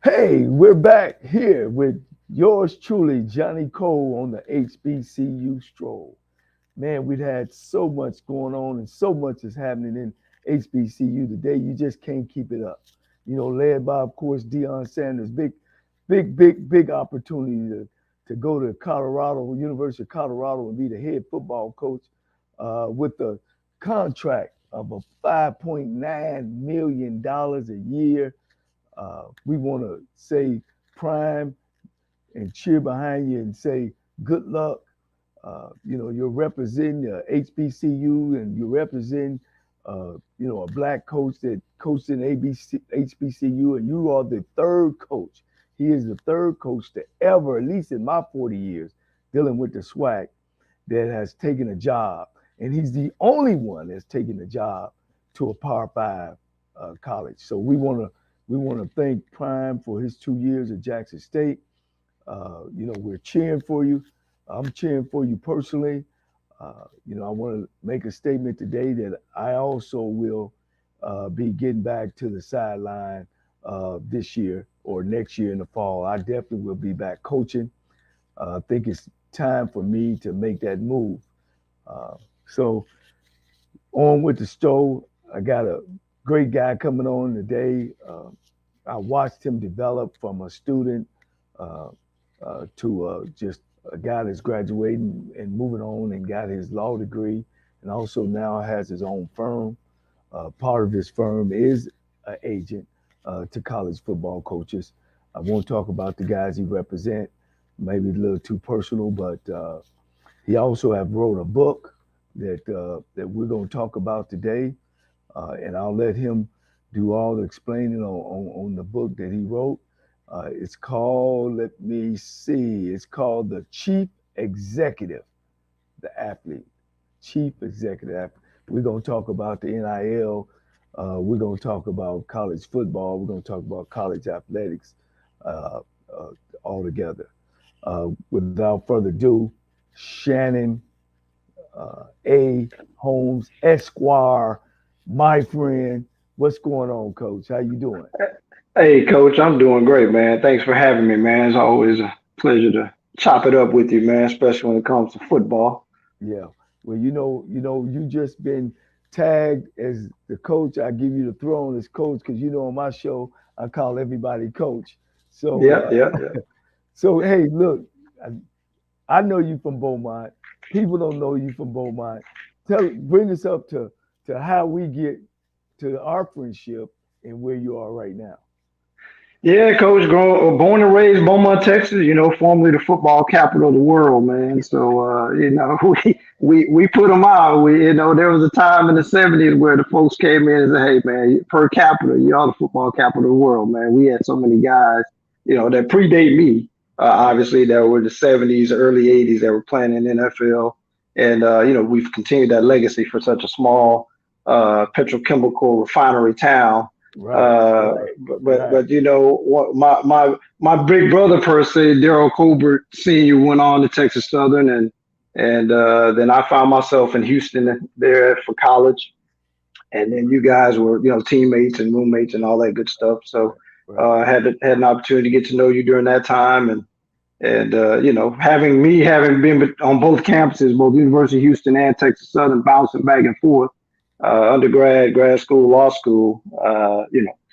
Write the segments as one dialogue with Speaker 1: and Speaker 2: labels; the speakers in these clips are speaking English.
Speaker 1: Hey, we're back here with yours truly, Johnny Cole on the HBCU Stroll. Man, we've had so much going on and so much is happening in HBCU today. You just can't keep it up. Led by, of course, Deion Sanders. Big opportunity to go to Colorado, University of Colorado, and be the head football coach with a contract of a $5.9 million a year. We want to say prime and cheer behind you and say good luck. You're representing HBCU and you're representing, a black coach that coached in HBCU, and you are the third coach. He is the third coach to ever, at least in my 40 years, dealing with the SWAC, that has taken a job. And he's the only one that's taken a job to a Power Five college. So we want to thank Prime for his 2 years at Jackson State. We're cheering for you. I'm cheering for you personally. I want to make a statement today that I also will be getting back to the sideline this year or next year in the fall. I definitely will be back coaching. I think it's time for me to make that move. So on with the show. I got a great guy coming on today. I watched him develop from a student uh, to just a guy that's graduating and moving on and got his law degree, and also now has his own firm. Part of his firm is an agent to college football coaches. I won't talk about the guys he represent, maybe a little too personal, but he also have wrote a book that we're going to talk about today, and I'll let him do all the explaining on the book that he wrote. It's called, let me see, it's called The Chief Executive, the Athlete. Chief Executive Athlete. We're going to talk about the NIL. We're going to talk about college football. We're going to talk about college athletics uh, uh, all together. Without further ado, Shannon A. Holmes, Esquire, my friend. What's going on, Coach? How you doing?
Speaker 2: Hey, Coach, I'm doing great, man. Thanks for having me, man. It's always a pleasure to chop it up with you, man, especially when it comes to football.
Speaker 1: Yeah. Well, you just been tagged as the coach. I give you the throne as coach because on my show I call everybody coach. So,
Speaker 2: Yeah, yeah, yeah.
Speaker 1: so hey, look, I know you from Beaumont. People don't know you from Beaumont. Bring us up to how we get to our friendship and where you are right now.
Speaker 2: Yeah, Coach, born and raised Beaumont, Texas, formerly the football capital of the world, man. So, we put them out. There was a time in the 70s where the folks came in and said, hey, man, per capita, y'all the football capital of the world, man. We had so many guys, that predate me, obviously, that were the 70s, early 80s that were playing in the NFL. And, we've continued that legacy for such a small petrochemical refinery town.
Speaker 1: Right, right,
Speaker 2: But
Speaker 1: right.
Speaker 2: what my big brother per se, Daryl Colbert Senior, went on to Texas Southern, and then I found myself in Houston there for college, and then you guys were teammates and roommates and all that good stuff. So
Speaker 1: Right.
Speaker 2: had an opportunity to get to know you during that time, and having been on both campuses, both University of Houston and Texas Southern, bouncing back and forth, undergrad, grad school, law school,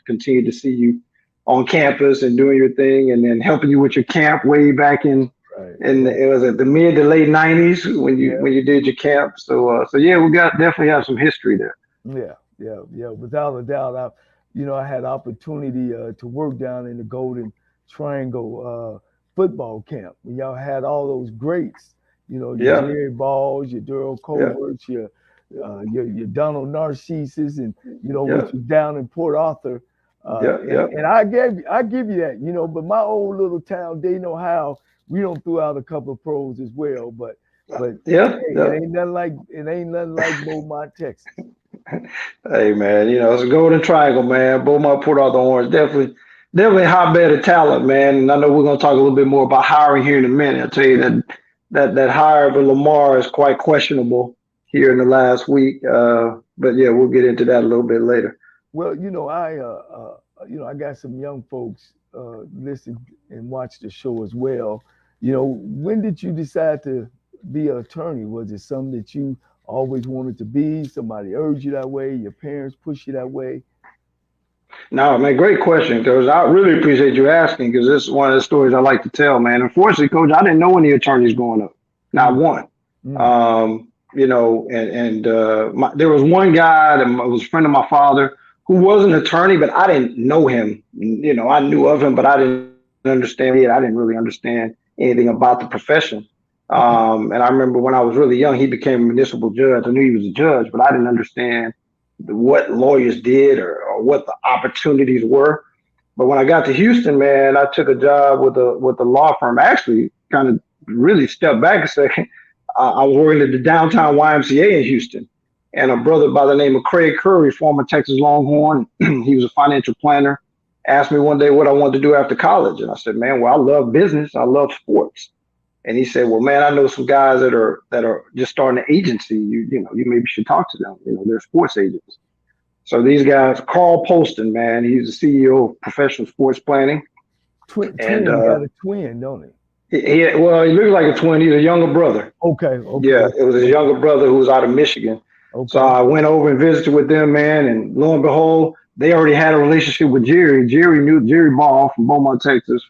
Speaker 2: continue to see you on campus and doing your thing, and then helping you with your camp way back
Speaker 1: Right,
Speaker 2: in
Speaker 1: right.
Speaker 2: it was at the mid to late '90s when you
Speaker 1: Yeah,
Speaker 2: when you did your camp. So yeah, we got definitely have some history there.
Speaker 1: yeah. Without a doubt, I had opportunity to work down in the Golden Triangle football camp. Y'all had all those greats. Your
Speaker 2: Yeah,
Speaker 1: Jerry Balls, your Daryl
Speaker 2: yeah,
Speaker 1: Colberts, your Donald Narcissus, and
Speaker 2: yeah,
Speaker 1: which was down in Port Arthur.
Speaker 2: yeah, yeah,
Speaker 1: And I give you that. But my old little town, Dayton, Ohio, we don't throw out a couple of pros as well, but
Speaker 2: yeah,
Speaker 1: hey,
Speaker 2: yeah.
Speaker 1: it ain't nothing like Beaumont, Texas.
Speaker 2: Hey man, it's a golden triangle, man. Beaumont, Port Arthur, Orange, definitely a hotbed of talent, man. And I know we're gonna talk a little bit more about hiring here in a minute. I'll tell you that hire of Lamar is quite questionable here in the last week. But yeah, we'll get into that a little bit later.
Speaker 1: Well, I got some young folks listen and watch the show as well. When did you decide to be an attorney? Was it something that you always wanted to be? Somebody urged you that way? Your parents pushed you that way?
Speaker 2: No, man, great question, because I really appreciate you asking, because this is one of the stories I like to tell, man. Unfortunately, coach, I didn't know any attorneys growing up, not
Speaker 1: Mm,
Speaker 2: one.
Speaker 1: mm,
Speaker 2: There was one guy that was a friend of my father who was an attorney, but I didn't know him. I knew of him, but I didn't understand what he did. I didn't really understand anything about the profession. And I remember when I was really young, he became a municipal judge. I knew he was a judge, but I didn't understand what lawyers did or what the opportunities were. But when I got to Houston, man, I took a job with a law firm. Actually, kind of really stepped back a second. I was working at the downtown YMCA in Houston, and a brother by the name of Craig Curry, former Texas Longhorn, he was a financial planner, asked me one day what I wanted to do after college, and I said, "Man, well, I love business. I love sports." And he said, "Well, man, I know some guys that are just starting an agency. You maybe should talk to them. They're sports agents." So these guys, Carl Poston, man, he's the CEO of Professional Sports Planning, and
Speaker 1: twin got a twin, don't he?
Speaker 2: well, he looks like a twin. He's a younger brother.
Speaker 1: Okay,
Speaker 2: Yeah,
Speaker 1: okay,
Speaker 2: it was his
Speaker 1: okay,
Speaker 2: younger brother who was out of Michigan. So
Speaker 1: okay.
Speaker 2: I went over and visited with them, man, and lo and behold, they already had a relationship with Jerry. Jerry knew Jerry Ball from Beaumont, Texas.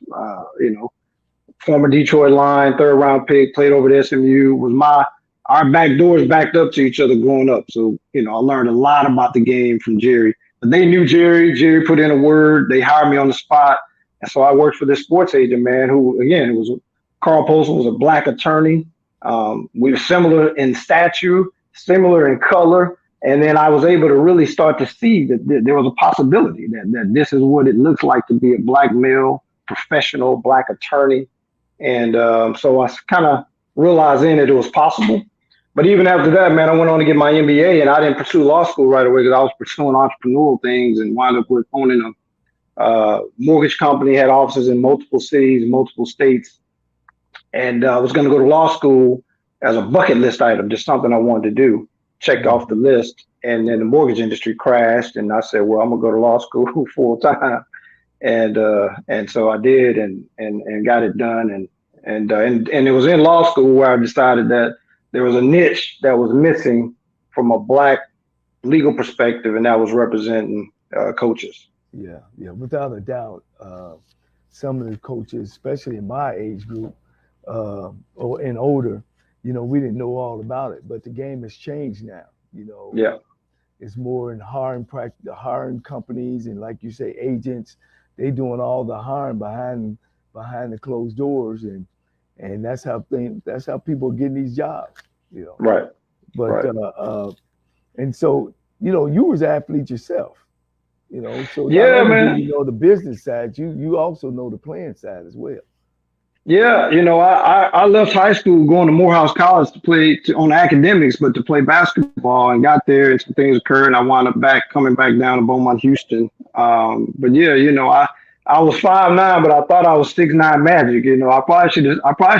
Speaker 2: Former Detroit line, third round pick, played over at SMU. Was my Our back doors backed up to each other growing up. So I learned a lot about the game from Jerry. But they knew Jerry. Jerry put in a word. They hired me on the spot, and so I worked for this sports agent, man. Who again, it was Carl Poston was a black attorney. We were similar in stature, similar in color. And then I was able to really start to see that there was a possibility that this is what it looks like to be a black male professional black attorney. And so I kind of realized then that it was possible. But even after that, man, I went on to get my MBA, and I didn't pursue law school right away because I was pursuing entrepreneurial things and wound up with owning a mortgage company, had offices in multiple cities, multiple states, and I was going to go to law school as a bucket list item, just something I wanted to do. Checked off the list, and then the mortgage industry crashed, and I said, "Well, I'm gonna go to law school full time." And so I did, and got it done, and it was in law school where I decided that there was a niche that was missing from a black legal perspective, and that was representing coaches.
Speaker 1: Yeah, without a doubt. Some of the coaches, especially in my age group, or and older, we didn't know all about it. But the game has changed now.
Speaker 2: Yeah,
Speaker 1: It's more in hiring companies and, like you say, agents. They doing all the hiring behind the closed doors, and that's how people are getting these jobs. You know,
Speaker 2: right,
Speaker 1: but
Speaker 2: right.
Speaker 1: and so you was an athlete yourself. So not
Speaker 2: Yeah,
Speaker 1: only do you
Speaker 2: man.
Speaker 1: know the business side, you also know the playing side as well.
Speaker 2: Yeah, I left high school going to Morehouse College to play on academics, but to play basketball, and got there and some things occurred, and I wound up coming back down to Beaumont, Houston. But yeah, I was 5'9", but I thought I was 6'9" magic. I probably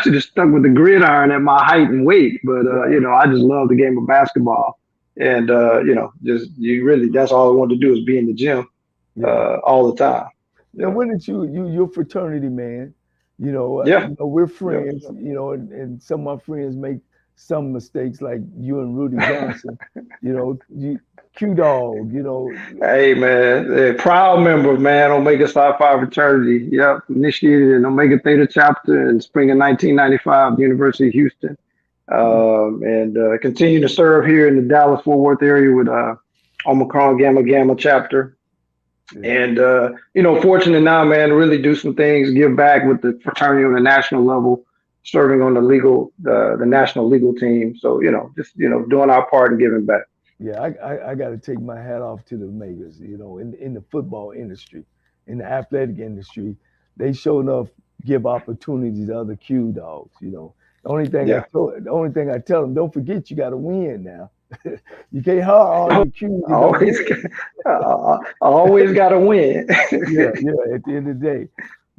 Speaker 2: should have stuck with the gridiron at my height and weight, but
Speaker 1: Right,
Speaker 2: I just love the game of basketball, and just you really that's all I wanted to do is be in the gym
Speaker 1: yeah.
Speaker 2: all the time.
Speaker 1: Now,
Speaker 2: Yeah,
Speaker 1: when did you're a fraternity man?
Speaker 2: yeah,
Speaker 1: We're
Speaker 2: yeah.
Speaker 1: friends. And some of my friends make some mistakes, like you and Rudy Johnson. Q Dog.
Speaker 2: Hey man, proud member, man, Omega Psi Phi fraternity. Yep, initiated in Omega Theta chapter in spring of 1995, University of Houston, and continue to serve here in the Dallas Fort Worth area with Omicron Gamma Gamma chapter.
Speaker 1: Yeah,
Speaker 2: And fortunate now, man, to really do some things, give back with the fraternity on the national level, serving on the national legal team. So just doing our part and giving back.
Speaker 1: yeah. I got to take my hat off to the Megas. In the football industry, in the athletic industry, they sure enough give opportunities to other Q Dogs.
Speaker 2: Yeah.
Speaker 1: The only thing I tell them, don't forget you got to win now. You can't hire all your Qs that don't
Speaker 2: Always,
Speaker 1: win.
Speaker 2: always got to win.
Speaker 1: Yeah. At the end of the day,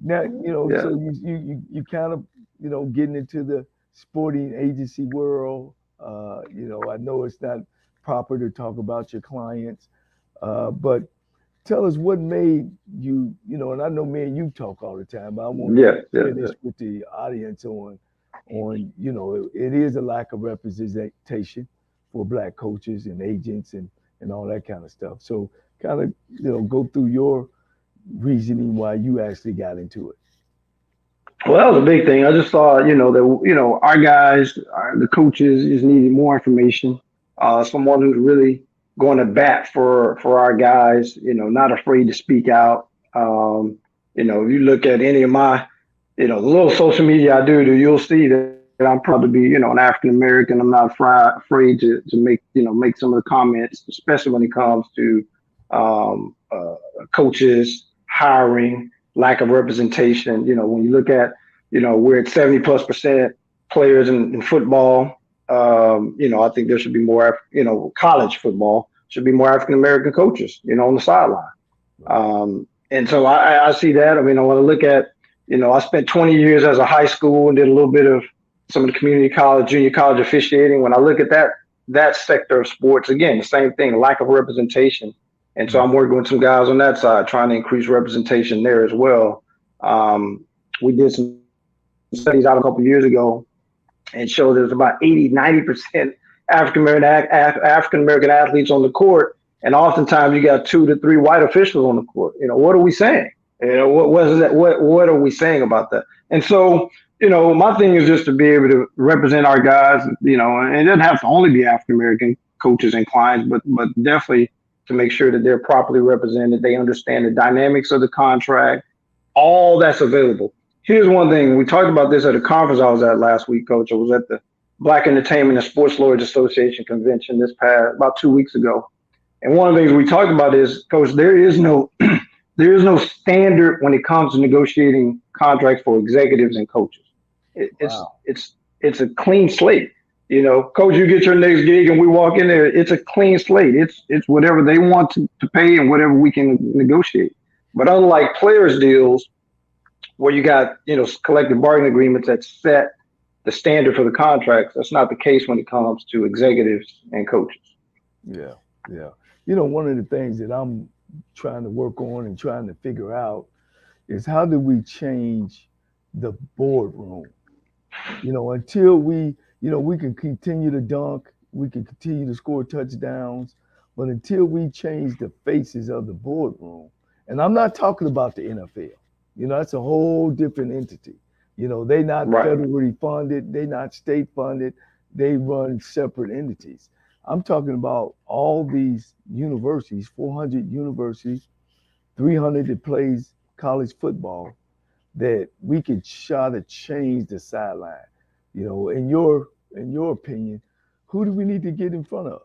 Speaker 1: now
Speaker 2: Yeah,
Speaker 1: so you kind of getting into the sporting agency world. I know it's not proper to talk about your clients, but tell us what made you, and I know me and you talk all the time, but I want to
Speaker 2: Yeah, yeah,
Speaker 1: share
Speaker 2: yeah.
Speaker 1: this with the audience it is a lack of representation for black coaches and agents and all that kind of stuff. So kind of, go through your reasoning why you actually got into it.
Speaker 2: Well, that was a big thing. I just thought, that our guys, the coaches, just needed more information. Someone who's really going to bat for our guys. Not afraid to speak out. If you look at any of my, the little social media I do, you'll see that I'm proud to be, an African American. I'm not afraid to make some of the comments, especially when it comes to coaches hiring, lack of representation. When you look at, we're at 70+% players in football. I think there should be more, college football should be more African American coaches, on the sideline.
Speaker 1: Right.
Speaker 2: And so I see that. I mean, I want to look at, I spent 20 years as a high school and did a little bit of some of the community college, junior college officiating. When I look at that sector of sports, again, the same thing, lack of representation. And so
Speaker 1: Mm.
Speaker 2: I'm working with some guys on that side, trying to increase representation there as well. We did some studies out a couple of years ago and showed there's about 80-90% African American athletes on the court, and oftentimes you got 2 to 3 white officials on the court. What are we saying? What is that? What are we saying about that? And so, my thing is just to be able to represent our guys. And it doesn't have to only be African American coaches and clients, but definitely to make sure that they're properly represented. They understand the dynamics of the contract, all that's available. Here's one thing. We talked about this at a conference I was at last week, Coach. I was at the Black Entertainment and Sports Lawyers Association convention this past about 2 weeks ago. And one of the things we talked about is, Coach, there is no there is no standard when it comes to negotiating contracts for executives and coaches. It, it's
Speaker 1: Wow.
Speaker 2: it's it's a clean slate. Coach, you get your next gig and we walk in there, it's a clean slate. It's whatever they want to pay and whatever we can negotiate. But unlike players deals, where you got collective bargaining agreements that set the standard for the contracts. That's not the case when it comes to executives and coaches.
Speaker 1: Yeah. Yeah. One of the things that I'm trying to work on and trying to figure out is how do we change the boardroom? Until we can continue to dunk, we can continue to score touchdowns, but until we change the faces of the boardroom, and I'm not talking about the NFL, that's a whole different entity. They not
Speaker 2: Right.
Speaker 1: federally funded, they not state funded, they run separate entities. I'm talking about all these universities, 400 universities, 300 that plays college football, that we could try to change the sideline. In your opinion, who do we need to get in front of?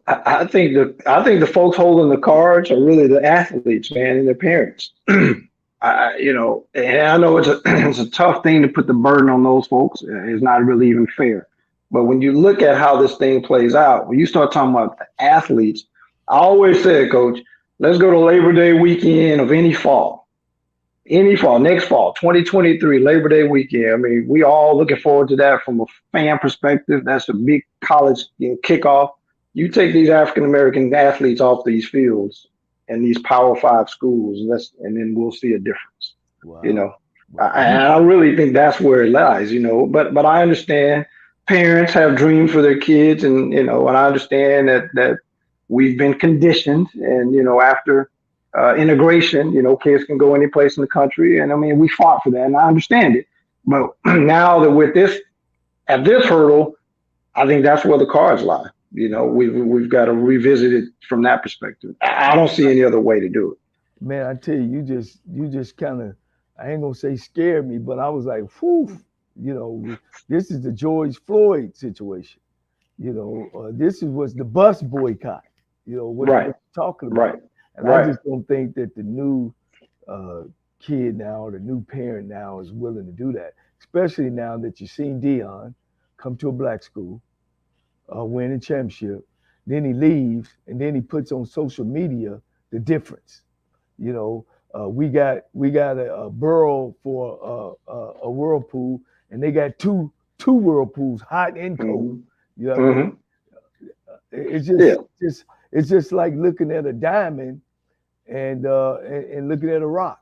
Speaker 2: I think the folks holding the cards are really the athletes, man, and their parents. And I know it's a it's a tough thing to put the burden on those folks. It's not really even fair. But when you look at how this thing plays out, when you start talking about the athletes, I always said, Coach, let's go to Labor Day weekend of any fall, next fall, 2023, Labor Day weekend. I mean, we all looking forward to that from a fan perspective. That's a big college kickoff. You take these African American athletes off these fields and these Power Five schools, and then we'll see a difference. You
Speaker 1: Wow.
Speaker 2: know,
Speaker 1: Wow.
Speaker 2: I really think that's where it lies. But I understand parents have dreams for their kids, and I understand that we've been conditioned, and after integration, kids can go any place in the country, and I mean we fought for that, and I understand it. But now that with this at this hurdle, I think that's where the cards lie. We've got to revisit it from that perspective. I don't see any other way to do it.
Speaker 1: Man, I tell you, you just kind of, I ain't gonna say scared me, but I was like, whew, this is the George Floyd situation. This is was the bus boycott. What
Speaker 2: Right,
Speaker 1: you're talking
Speaker 2: right,
Speaker 1: about, and I
Speaker 2: right.
Speaker 1: just don't think that the new uh, kid now or the new parent now is willing to do that, especially now that you've seen Dion come to a black school, win a championship, then he leaves, and then he puts on social media the difference. We got a borough for a whirlpool, and they got two whirlpools, hot and cold.
Speaker 2: Hmm.
Speaker 1: You know what I mean?
Speaker 2: Hmm.
Speaker 1: It's
Speaker 2: Yeah.
Speaker 1: just it's just like looking at a diamond and looking at a rock.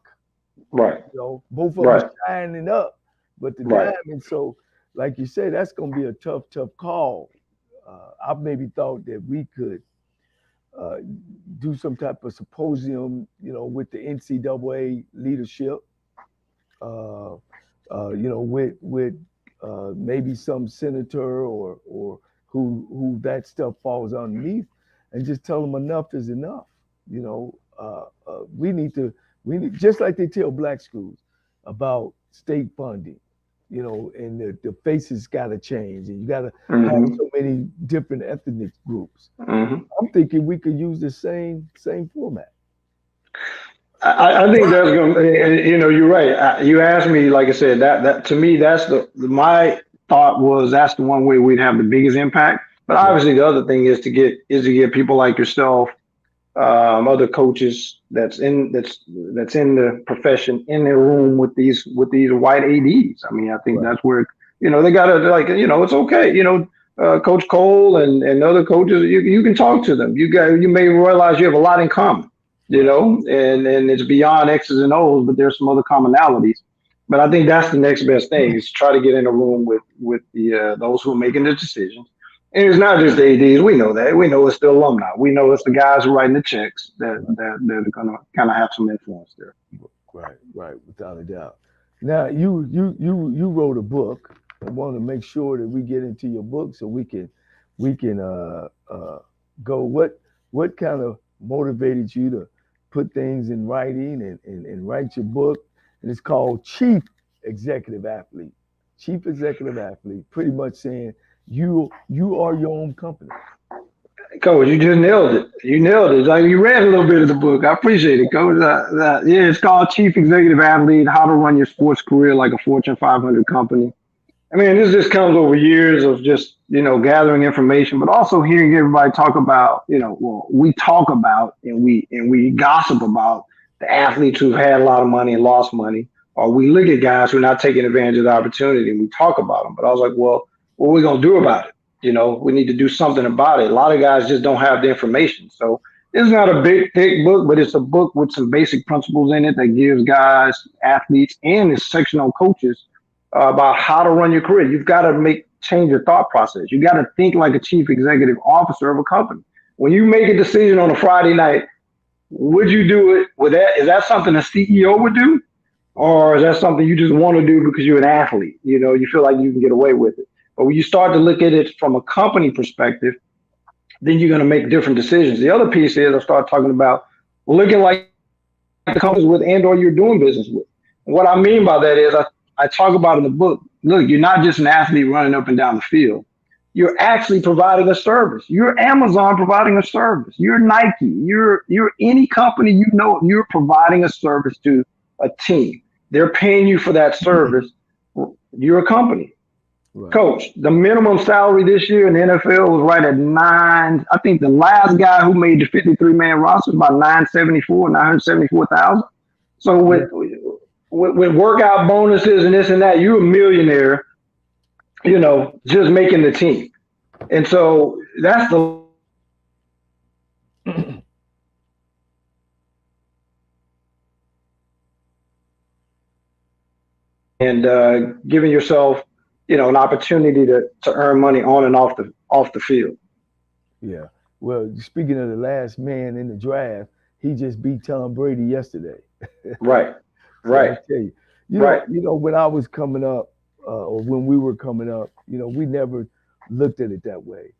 Speaker 2: Right.
Speaker 1: You know, both of them
Speaker 2: Right.
Speaker 1: shining up, but the
Speaker 2: Right.
Speaker 1: diamond. So, like you said, that's going to be a tough call. I maybe thought that we could uh, do some type of symposium, with the NCAA leadership, uh, with maybe some senator or who that stuff falls underneath, and just tell them enough is enough. We need just like they tell black schools about state funding, and the faces got to change, and you got to have
Speaker 2: Hmm.
Speaker 1: so many different ethnic groups.
Speaker 2: Hmm.
Speaker 1: I'm thinking we could use the same format.
Speaker 2: I think that's going to, you're right. You asked me, like I said, that to me, that's my thought was that's the one way we'd have the biggest impact. But
Speaker 1: Right,
Speaker 2: obviously, the other thing is to get people like yourself, other coaches that's in the profession in the room with these white ads. I mean, I think
Speaker 1: right,
Speaker 2: that's where they gotta like it's okay. Coach Cole and other coaches, you can talk to them. You may realize you have a lot in common.
Speaker 1: right.
Speaker 2: And it's beyond X's and O's, but there's some other commonalities. But I think that's the next best thing is try to get in a room with the those who are making the decisions, and it's not just the ADs. We know that. We know it's the alumni. We know it's the guys who are writing the checks that are gonna kind of have some influence there.
Speaker 1: Right, right, without a doubt. Now you wrote a book. I want to make sure that we get into your book so we can go. What kind of motivated you to put things in writing and write your book? And it's called Chief Executive Athlete. Chief Executive Athlete, pretty much saying you are your own company.
Speaker 2: Coach, you just nailed it. You nailed it. Like you read a little bit of the book. I appreciate it, Coach. Yeah, it's called Chief Executive Athlete: How to Run Your Sports Career Like a Fortune 500 Company. I mean, this just comes over years of just gathering information, but also hearing everybody talk about well, we talk about and we gossip about the athletes who've had a lot of money and lost money, or we look at guys who are not taking advantage of the opportunity and we talk about them. But I was like, well, what are we gonna do about it? We need to do something about it. A lot of guys just don't have the information. So it's not a big, thick book, but it's a book with some basic principles in it that gives guys, athletes, and the sectional coaches about how to run your career. You've got to change your thought process. You got to think like a chief executive officer of a company. When you make a decision on a Friday night, would you do it with that? Is that something a CEO would do? Or is that something you just want to do because you're an athlete? You feel like you can get away with it. But when you start to look at it from a company perspective, then you're going to make different decisions. The other piece is I start talking about looking like the companies with and or you're doing business with. And what I mean by that is I talk about in the book, look, you're not just an athlete running up and down the field. You're actually providing a service. You're Amazon providing a service. You're Nike. You're any company you're providing a service to a team. They're paying you for that service. You're a company.
Speaker 1: Right.
Speaker 2: Coach, the minimum salary this year in the NFL was right at nine. I think the last guy who made the 53-man roster was about 974,000. So
Speaker 1: Yeah.
Speaker 2: with workout bonuses and this and that, you're a millionaire, just making the team. And so that's the and giving yourself, an opportunity to earn money on and off the field.
Speaker 1: Yeah. Well, speaking of the last man in the draft, he just beat Tom Brady yesterday.
Speaker 2: Right,
Speaker 1: So I
Speaker 2: right,
Speaker 1: tell you,
Speaker 2: right,
Speaker 1: when I was coming up, or when we were coming up, we never looked at it that way.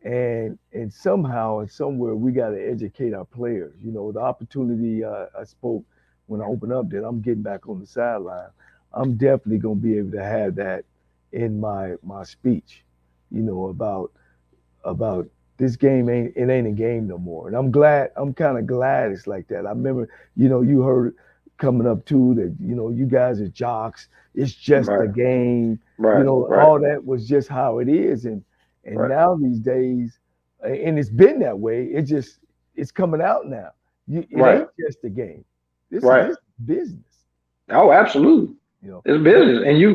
Speaker 1: And somehow and somewhere we got to educate our players. The opportunity I spoke when I opened up that I'm getting back on the sideline. I'm definitely gonna be able to have that in my speech. About this game ain't a game no more. And I'm kind of glad it's like that. I remember, you heard coming up too that, you guys are jocks. It's just a
Speaker 2: right,
Speaker 1: game.
Speaker 2: right, right,
Speaker 1: All that was just how it is. And
Speaker 2: right,
Speaker 1: now these days, and it's been that way. It's coming out now. It
Speaker 2: right,
Speaker 1: ain't just a game. This
Speaker 2: right.
Speaker 1: is business.
Speaker 2: Oh, absolutely.
Speaker 1: You know,
Speaker 2: It's
Speaker 1: but
Speaker 2: business, and you've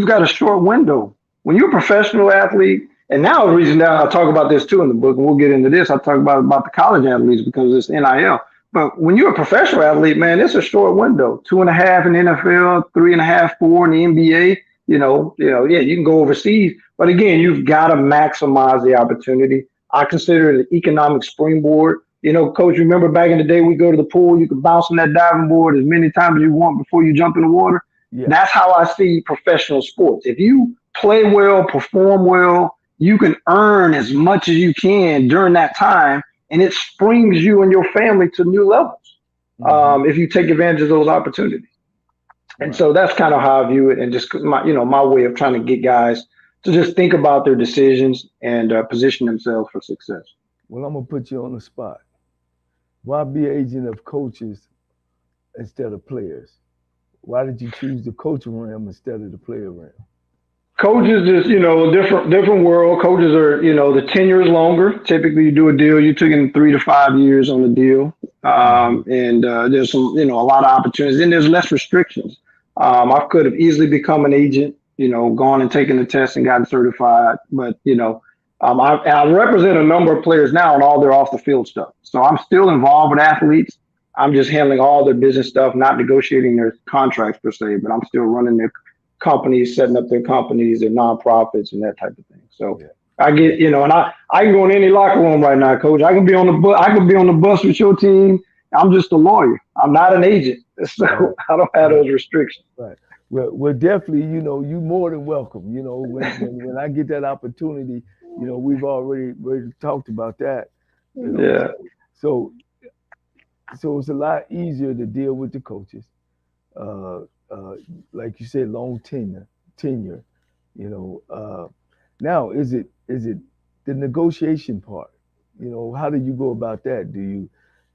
Speaker 2: got a short window. When you're a professional athlete, And now the reason that I talk about this too in the book, and we'll get into this, I talk about the college athletes because it's NIL. But when you're a professional athlete, man, it's a short window. 2.5 in the NFL, 3.5, 4 in the NBA. Yeah, you can go overseas. But again, you've got to maximize the opportunity. I consider it an economic springboard. Coach, remember back in the day, we go to the pool, you could bounce on that diving board as many times as you want before you jump in the water.
Speaker 1: Yeah.
Speaker 2: That's how I see professional sports. If you play well, perform well, you can earn as much as you can during that time, and it springs you and your family to new levels if you take advantage of those opportunities. And
Speaker 1: Right.
Speaker 2: so that's kind of how I view it, and just my way of trying to get guys to just think about their decisions and position themselves for success.
Speaker 1: Well, I'm gonna put you on the spot. Why be an agent of coaches instead of players? Why did you choose the coaching realm instead of the player realm?
Speaker 2: Coaches is, different world. Coaches are, the tenure is longer. Typically, you do a deal, you took in 3 to 5 years on the deal,
Speaker 1: Mm-hmm.
Speaker 2: and there's some, a lot of opportunities, and there's less restrictions. I could have easily become an agent, gone and taken the test and gotten certified, but I represent a number of players now on all their off the field stuff. So I'm still involved with athletes. I'm just handling all their business stuff, not negotiating their contracts per se, but I'm still running their companies, setting up their companies, their nonprofits, and that type of thing. So
Speaker 1: Yeah.
Speaker 2: I get, and I can go in any locker room right now, coach. I can be on the bus. I can be on the bus with your team. I'm just a lawyer. I'm not an agent, so
Speaker 1: Right.
Speaker 2: I don't have
Speaker 1: Right.
Speaker 2: those restrictions.
Speaker 1: Right. Well, definitely, you more than welcome. When I get that opportunity, we've already talked about that. You know,
Speaker 2: Yeah.
Speaker 1: so so it's a lot easier to deal with the coaches. Uh, like you said, long tenure. You know, now is it the negotiation part? How do you go about that? Do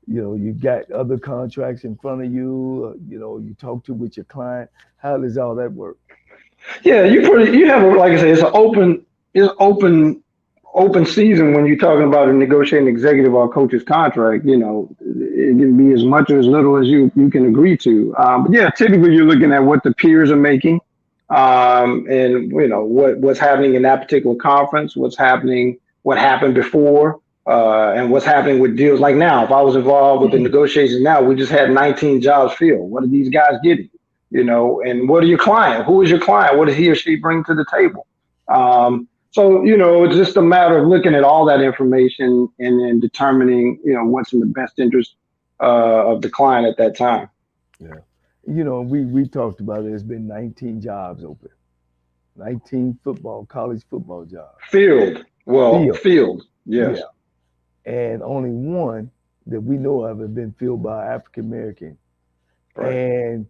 Speaker 1: you got other contracts in front of you? You talk to with your client. How does all that work?
Speaker 2: Yeah, you have like I say, it's open season when you're talking about a negotiating executive or coach's contract. It can be as much or as little as you can agree to. But yeah, typically you're looking at what the peers are making, and what's happening in that particular conference, what's happening, what happened before, and what's happening with deals. Like now, if I was involved with the negotiations now, we just had 19 jobs filled. What are these guys getting? And what are your client? Who is your client? What does he or she bring to the table? So, it's just a matter of looking at all that information and then determining, what's in the best interest of the client at that time.
Speaker 1: Yeah. We talked about it. There's been 19 jobs open, 19 college football jobs.
Speaker 2: Field. Well,
Speaker 1: Field.
Speaker 2: field. Yes.
Speaker 1: Yeah. And only one that we know of have been filled by African American.
Speaker 2: Right.
Speaker 1: And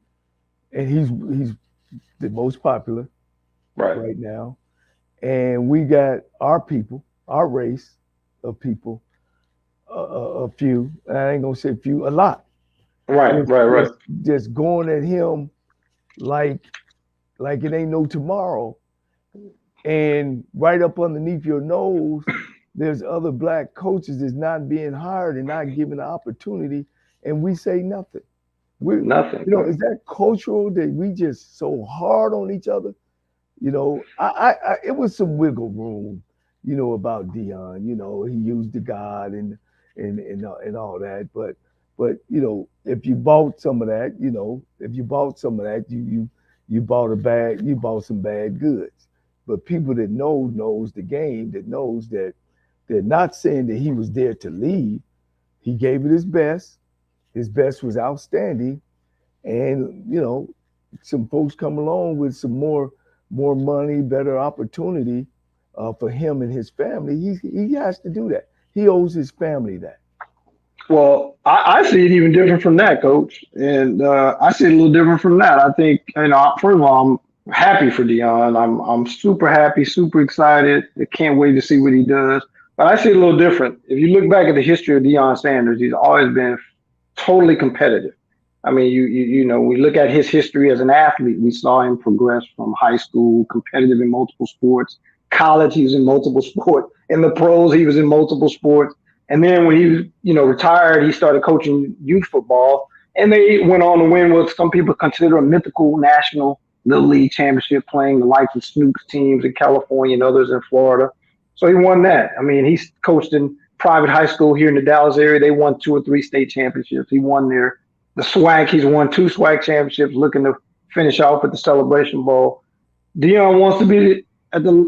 Speaker 1: he's the most popular
Speaker 2: Right.
Speaker 1: right now. And we got our people, our race of people, a few. I ain't gonna say few, a lot.
Speaker 2: Right.
Speaker 1: Just,
Speaker 2: Right. Right.
Speaker 1: just, just going at him like like it ain't no tomorrow. And right up underneath your nose, there's other black coaches that's not being hired and not given the opportunity, and we say nothing.
Speaker 2: Nothing. Right.
Speaker 1: Is that cultural that we just so hard on each other? It was some wiggle room, about Dion. He used the God and all that, but if you bought some of that, if you bought some of that, you bought some bad goods. But people that knows the game, that knows that they're not saying that he was there to lead. He gave it his best. His best was outstanding, and some folks come along with some more money, better opportunity for him and his family. He has to do that. He owes his family that.
Speaker 2: Well, I see it even different from that, coach. And I see it a little different from that. I think, first of all, I'm happy for Dion. I'm super happy, super excited. I can't wait to see what he does. But I see it a little different. If you look back at the history of Deion Sanders, he's always been totally competitive. I mean, we look at his history as an athlete. We saw him progress from high school, competitive in multiple sports. College, he was in multiple sports. In the pros, he was in multiple sports. And then when he, retired, he started coaching youth football, and they went on to win what some people consider a mythical national Little League championship, playing the likes of Snoop's teams in California and others in Florida. So he won that. I mean, he's coached in private high school here in the Dallas area. They won 2 or 3 state championships. He won the SWAC. He's won 2 SWAC championships. Looking to finish off with the Celebration Bowl. Dion wants to be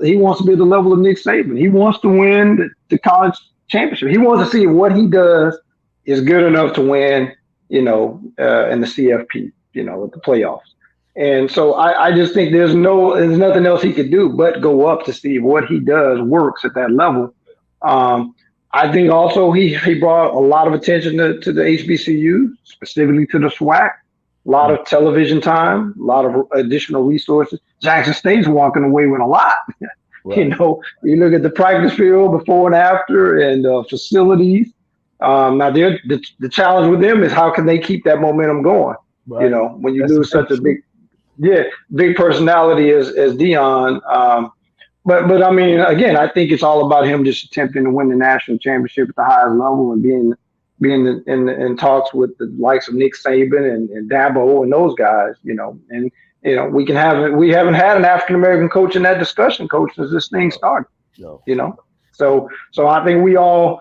Speaker 2: he wants to be at the level of Nick Saban. He wants to win the college championship. He wants to see if what he does is good enough to win, in the CFP, at the playoffs. And so I just think there's nothing else he could do but go up to see if what he does works at that level. I think also he brought a lot of attention to the HBCU, specifically to the SWAC. A lot of television time, a lot of additional resources. Jackson State's walking away with a lot. Right. You look at the practice field before and after, and facilities. Now, the challenge with them is how can they keep that momentum going? Right. When you lose such a big personality as Dion. But I mean, again, I think it's all about him just attempting to win the national championship at the highest level and being in talks with the likes of Nick Saban and Dabo and those guys, and we haven't had an African American coach in that discussion, coach, since this thing started. No. So I think we all,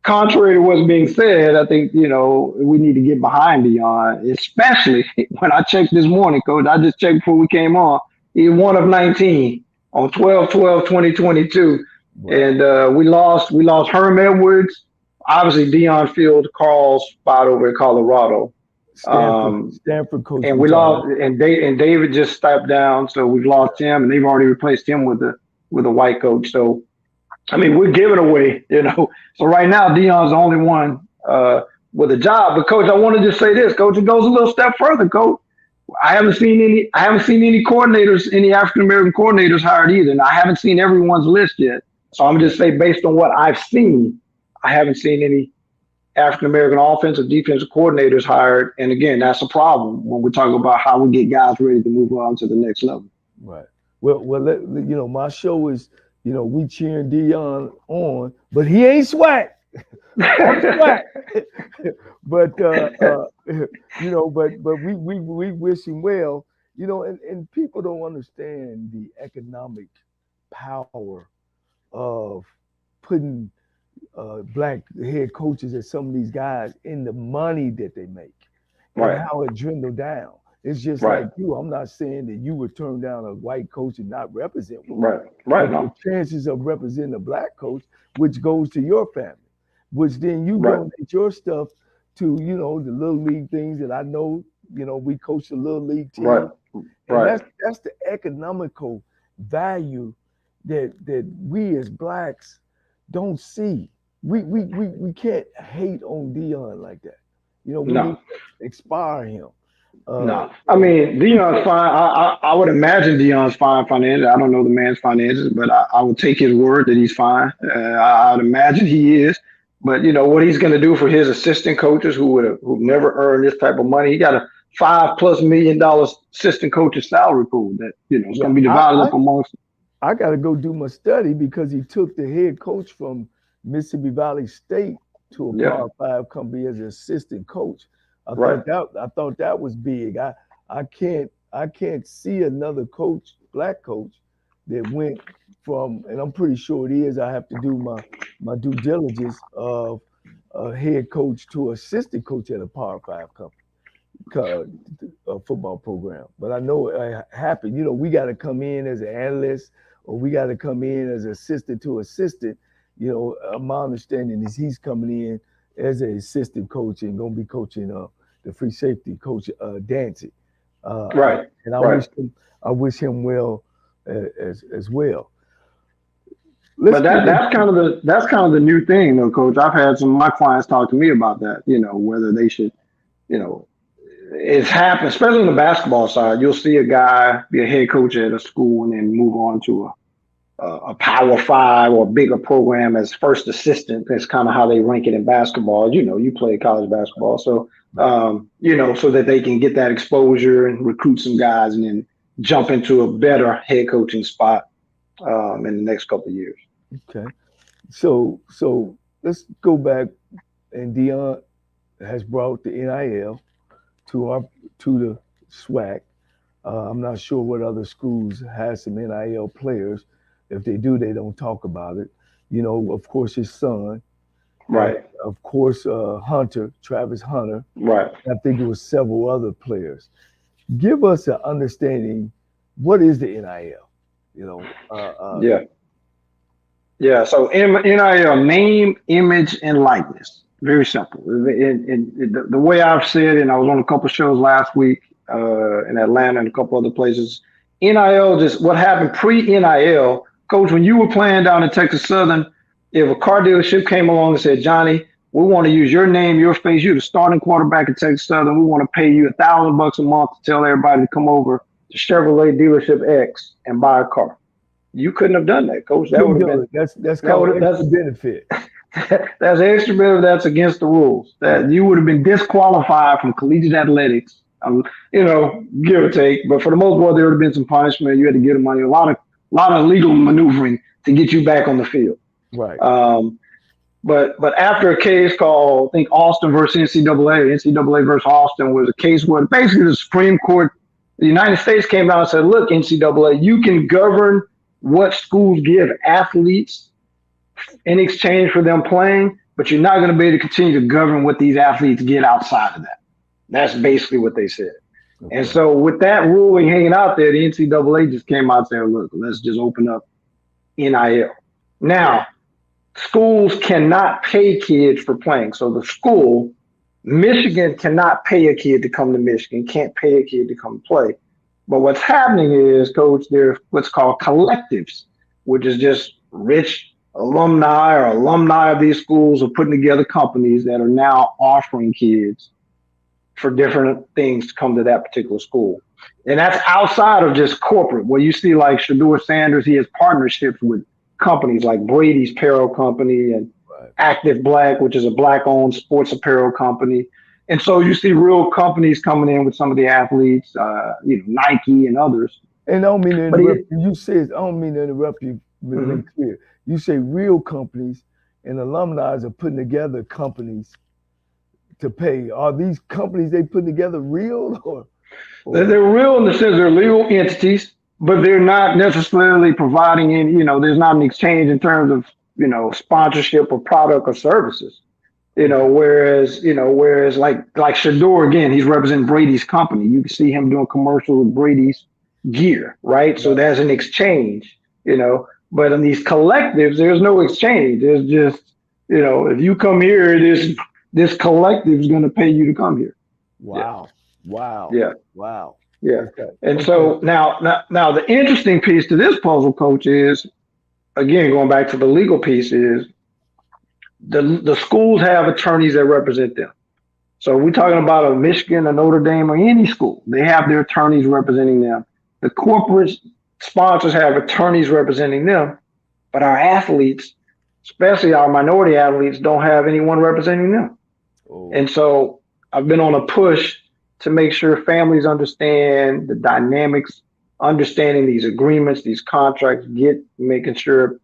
Speaker 2: contrary to what's being said, I think we need to get behind Dion, especially when I checked this morning, coach. I just checked before we came on. He's 1 of 19 on 12/12/2022, wow. And we lost Herm Edwards. Obviously, Dion filled Carl's spot over in Colorado.
Speaker 1: Stanford coach.
Speaker 2: And we lost, and David just stepped down, so we've lost him, and they've already replaced him with a white coach. So, I mean, we're giving away, So right now, Dion's the only one with a job. But coach, I want to just say this, coach. It goes a little step further, coach. I haven't seen any coordinators, any African American coordinators hired either, and I haven't seen everyone's list yet. So I'm just say based on what I've seen. I haven't seen any African American offensive, defensive coordinators hired, and again, that's a problem when we're talking about how we get guys ready to move on to the next level.
Speaker 1: Right. Well, my show is, we cheering Dion on, but he ain't SWAC. But but we wish him well. And people don't understand the economic power of putting black head coaches as some of these guys in the money that they make, right, and how it dwindled down. It's just right. Like you. I'm not saying that you would turn down a white coach and not represent one.
Speaker 2: Right.
Speaker 1: No. The chances of representing a black coach, which goes to your family, which then you donate your stuff to, the little league things that I know. We coach the little league team.
Speaker 2: Right.
Speaker 1: And that's the economical value that we as blacks don't see. We can't hate on Dion like that. We need to inspire him.
Speaker 2: No, I mean, Dion's fine. I would imagine Dion's fine financially. I don't know the man's finances, but I would take his word that he's fine. I would imagine he is. But what he's going to do for his assistant coaches who've never earned this type of money, he got a $5+ million assistant coach's salary pool that it's going to be divided up amongst.
Speaker 1: I got to go do my study because he took the head coach from Mississippi Valley State to a Power 5 company as an assistant coach. I thought that was big. I can't see another coach, black coach, that went from, and I'm pretty sure it is. I have to do my due diligence of a head coach to assistant coach at a Power 5 company, a football program. But I know it happened. We got to come in as an analyst, or we got to come in as assistant to assistant. My understanding is he's coming in as an assistant coach and going to be coaching the free safety coach Dancy.
Speaker 2: Right.
Speaker 1: And I wish him well as well.
Speaker 2: But that's kind of the new thing, though, Coach. I've had some of my clients talk to me about that. Whether they should, it's happened, especially on the basketball side. You'll see a guy be a head coach at a school and then move on to a Power 5 or bigger program as first assistant. That's kind of how they rank it in basketball. You play college basketball, so so that they can get that exposure and recruit some guys and then jump into a better head coaching spot in the next couple of years.
Speaker 1: Okay, so let's go back, and Dion has brought the NIL to the SWAC. I'm not sure what other schools has some NIL players. If they do, they don't talk about it. of course, his son, and
Speaker 2: Right.
Speaker 1: of course, Hunter, Travis Hunter.
Speaker 2: Right.
Speaker 1: I think it was several other players. Give us an understanding. What is the NIL? You know,
Speaker 2: Yeah. Yeah. So NIL, name, image, and likeness. Very simple. The way I've said, and I was on a couple of shows last week in Atlanta and a couple other places. NIL, just what happened pre NIL, coach. When you were playing down in Texas Southern, if a car dealership came along and said, Johnny, we want to use your name, your face, you're the starting quarterback at Texas Southern. We want to pay you $1,000 a month to tell everybody to come over to Chevrolet dealership X and buy a car. You couldn't have done that, coach. That would have been
Speaker 1: that's
Speaker 2: that
Speaker 1: called
Speaker 2: would
Speaker 1: extra benefit.
Speaker 2: that's extra bit of that's against the rules.
Speaker 1: Yeah.
Speaker 2: That you would have been disqualified from collegiate athletics. Give or take. But for the most part, there would have been some punishment. You had to give them money. A lot of legal maneuvering to get you back on the field.
Speaker 1: Right.
Speaker 2: But after a case called, I think Austin versus NCAA versus Austin was a case where basically the Supreme Court, the United States came out and said, look, NCAA, you can govern what schools give athletes in exchange for them playing, but you're not going to be able to continue to govern what these athletes get outside of that. That's basically what they said. Okay. And so with that ruling hanging out there, the NCAA just came out and said, look, let's just open up NIL. Now, schools cannot pay kids for playing. So the school, Michigan cannot pay a kid to come to Michigan, can't pay a kid to come play. But what's happening is, coach, there's what's called collectives, which is just rich alumni or alumni of these schools are putting together companies that are now offering kids for different things to come to that particular school. And that's outside of just corporate, where you see like Shedeur Sanders, he has partnerships with companies like Brady's Apparel Company and Active Black, which is a black-owned sports apparel company. And so you see real companies coming in with some of the athletes, Nike and others.
Speaker 1: And I don't mean to interrupt you. You said, I don't mean to interrupt you, but make clear. You say real companies and alumni are putting together companies to pay. Are these companies they put together real or?
Speaker 2: They're real in the sense they're legal entities, but they're not necessarily providing any, there's not an exchange in terms of, sponsorship or product or services. Whereas like Shedeur, again, he's representing Brady's company. You can see him doing commercials with Brady's gear, right? So there's an exchange, but in these collectives, there's no exchange. There's just, if you come here, this collective is going to pay you to come here.
Speaker 1: Wow.
Speaker 2: Yeah.
Speaker 1: Wow.
Speaker 2: Yeah.
Speaker 1: Wow.
Speaker 2: Yeah. Okay. And so now the interesting piece to this puzzle, coach, is, again, going back to the legal piece, is the schools have attorneys that represent them. So we're talking about a Michigan, a Notre Dame, or any school. They have their attorneys representing them. The corporate sponsors have attorneys representing them, but our athletes, especially our minority athletes, don't have anyone representing them. Oh. And so I've been on a push to make sure families understand the dynamics, understanding these agreements, these contracts, making sure,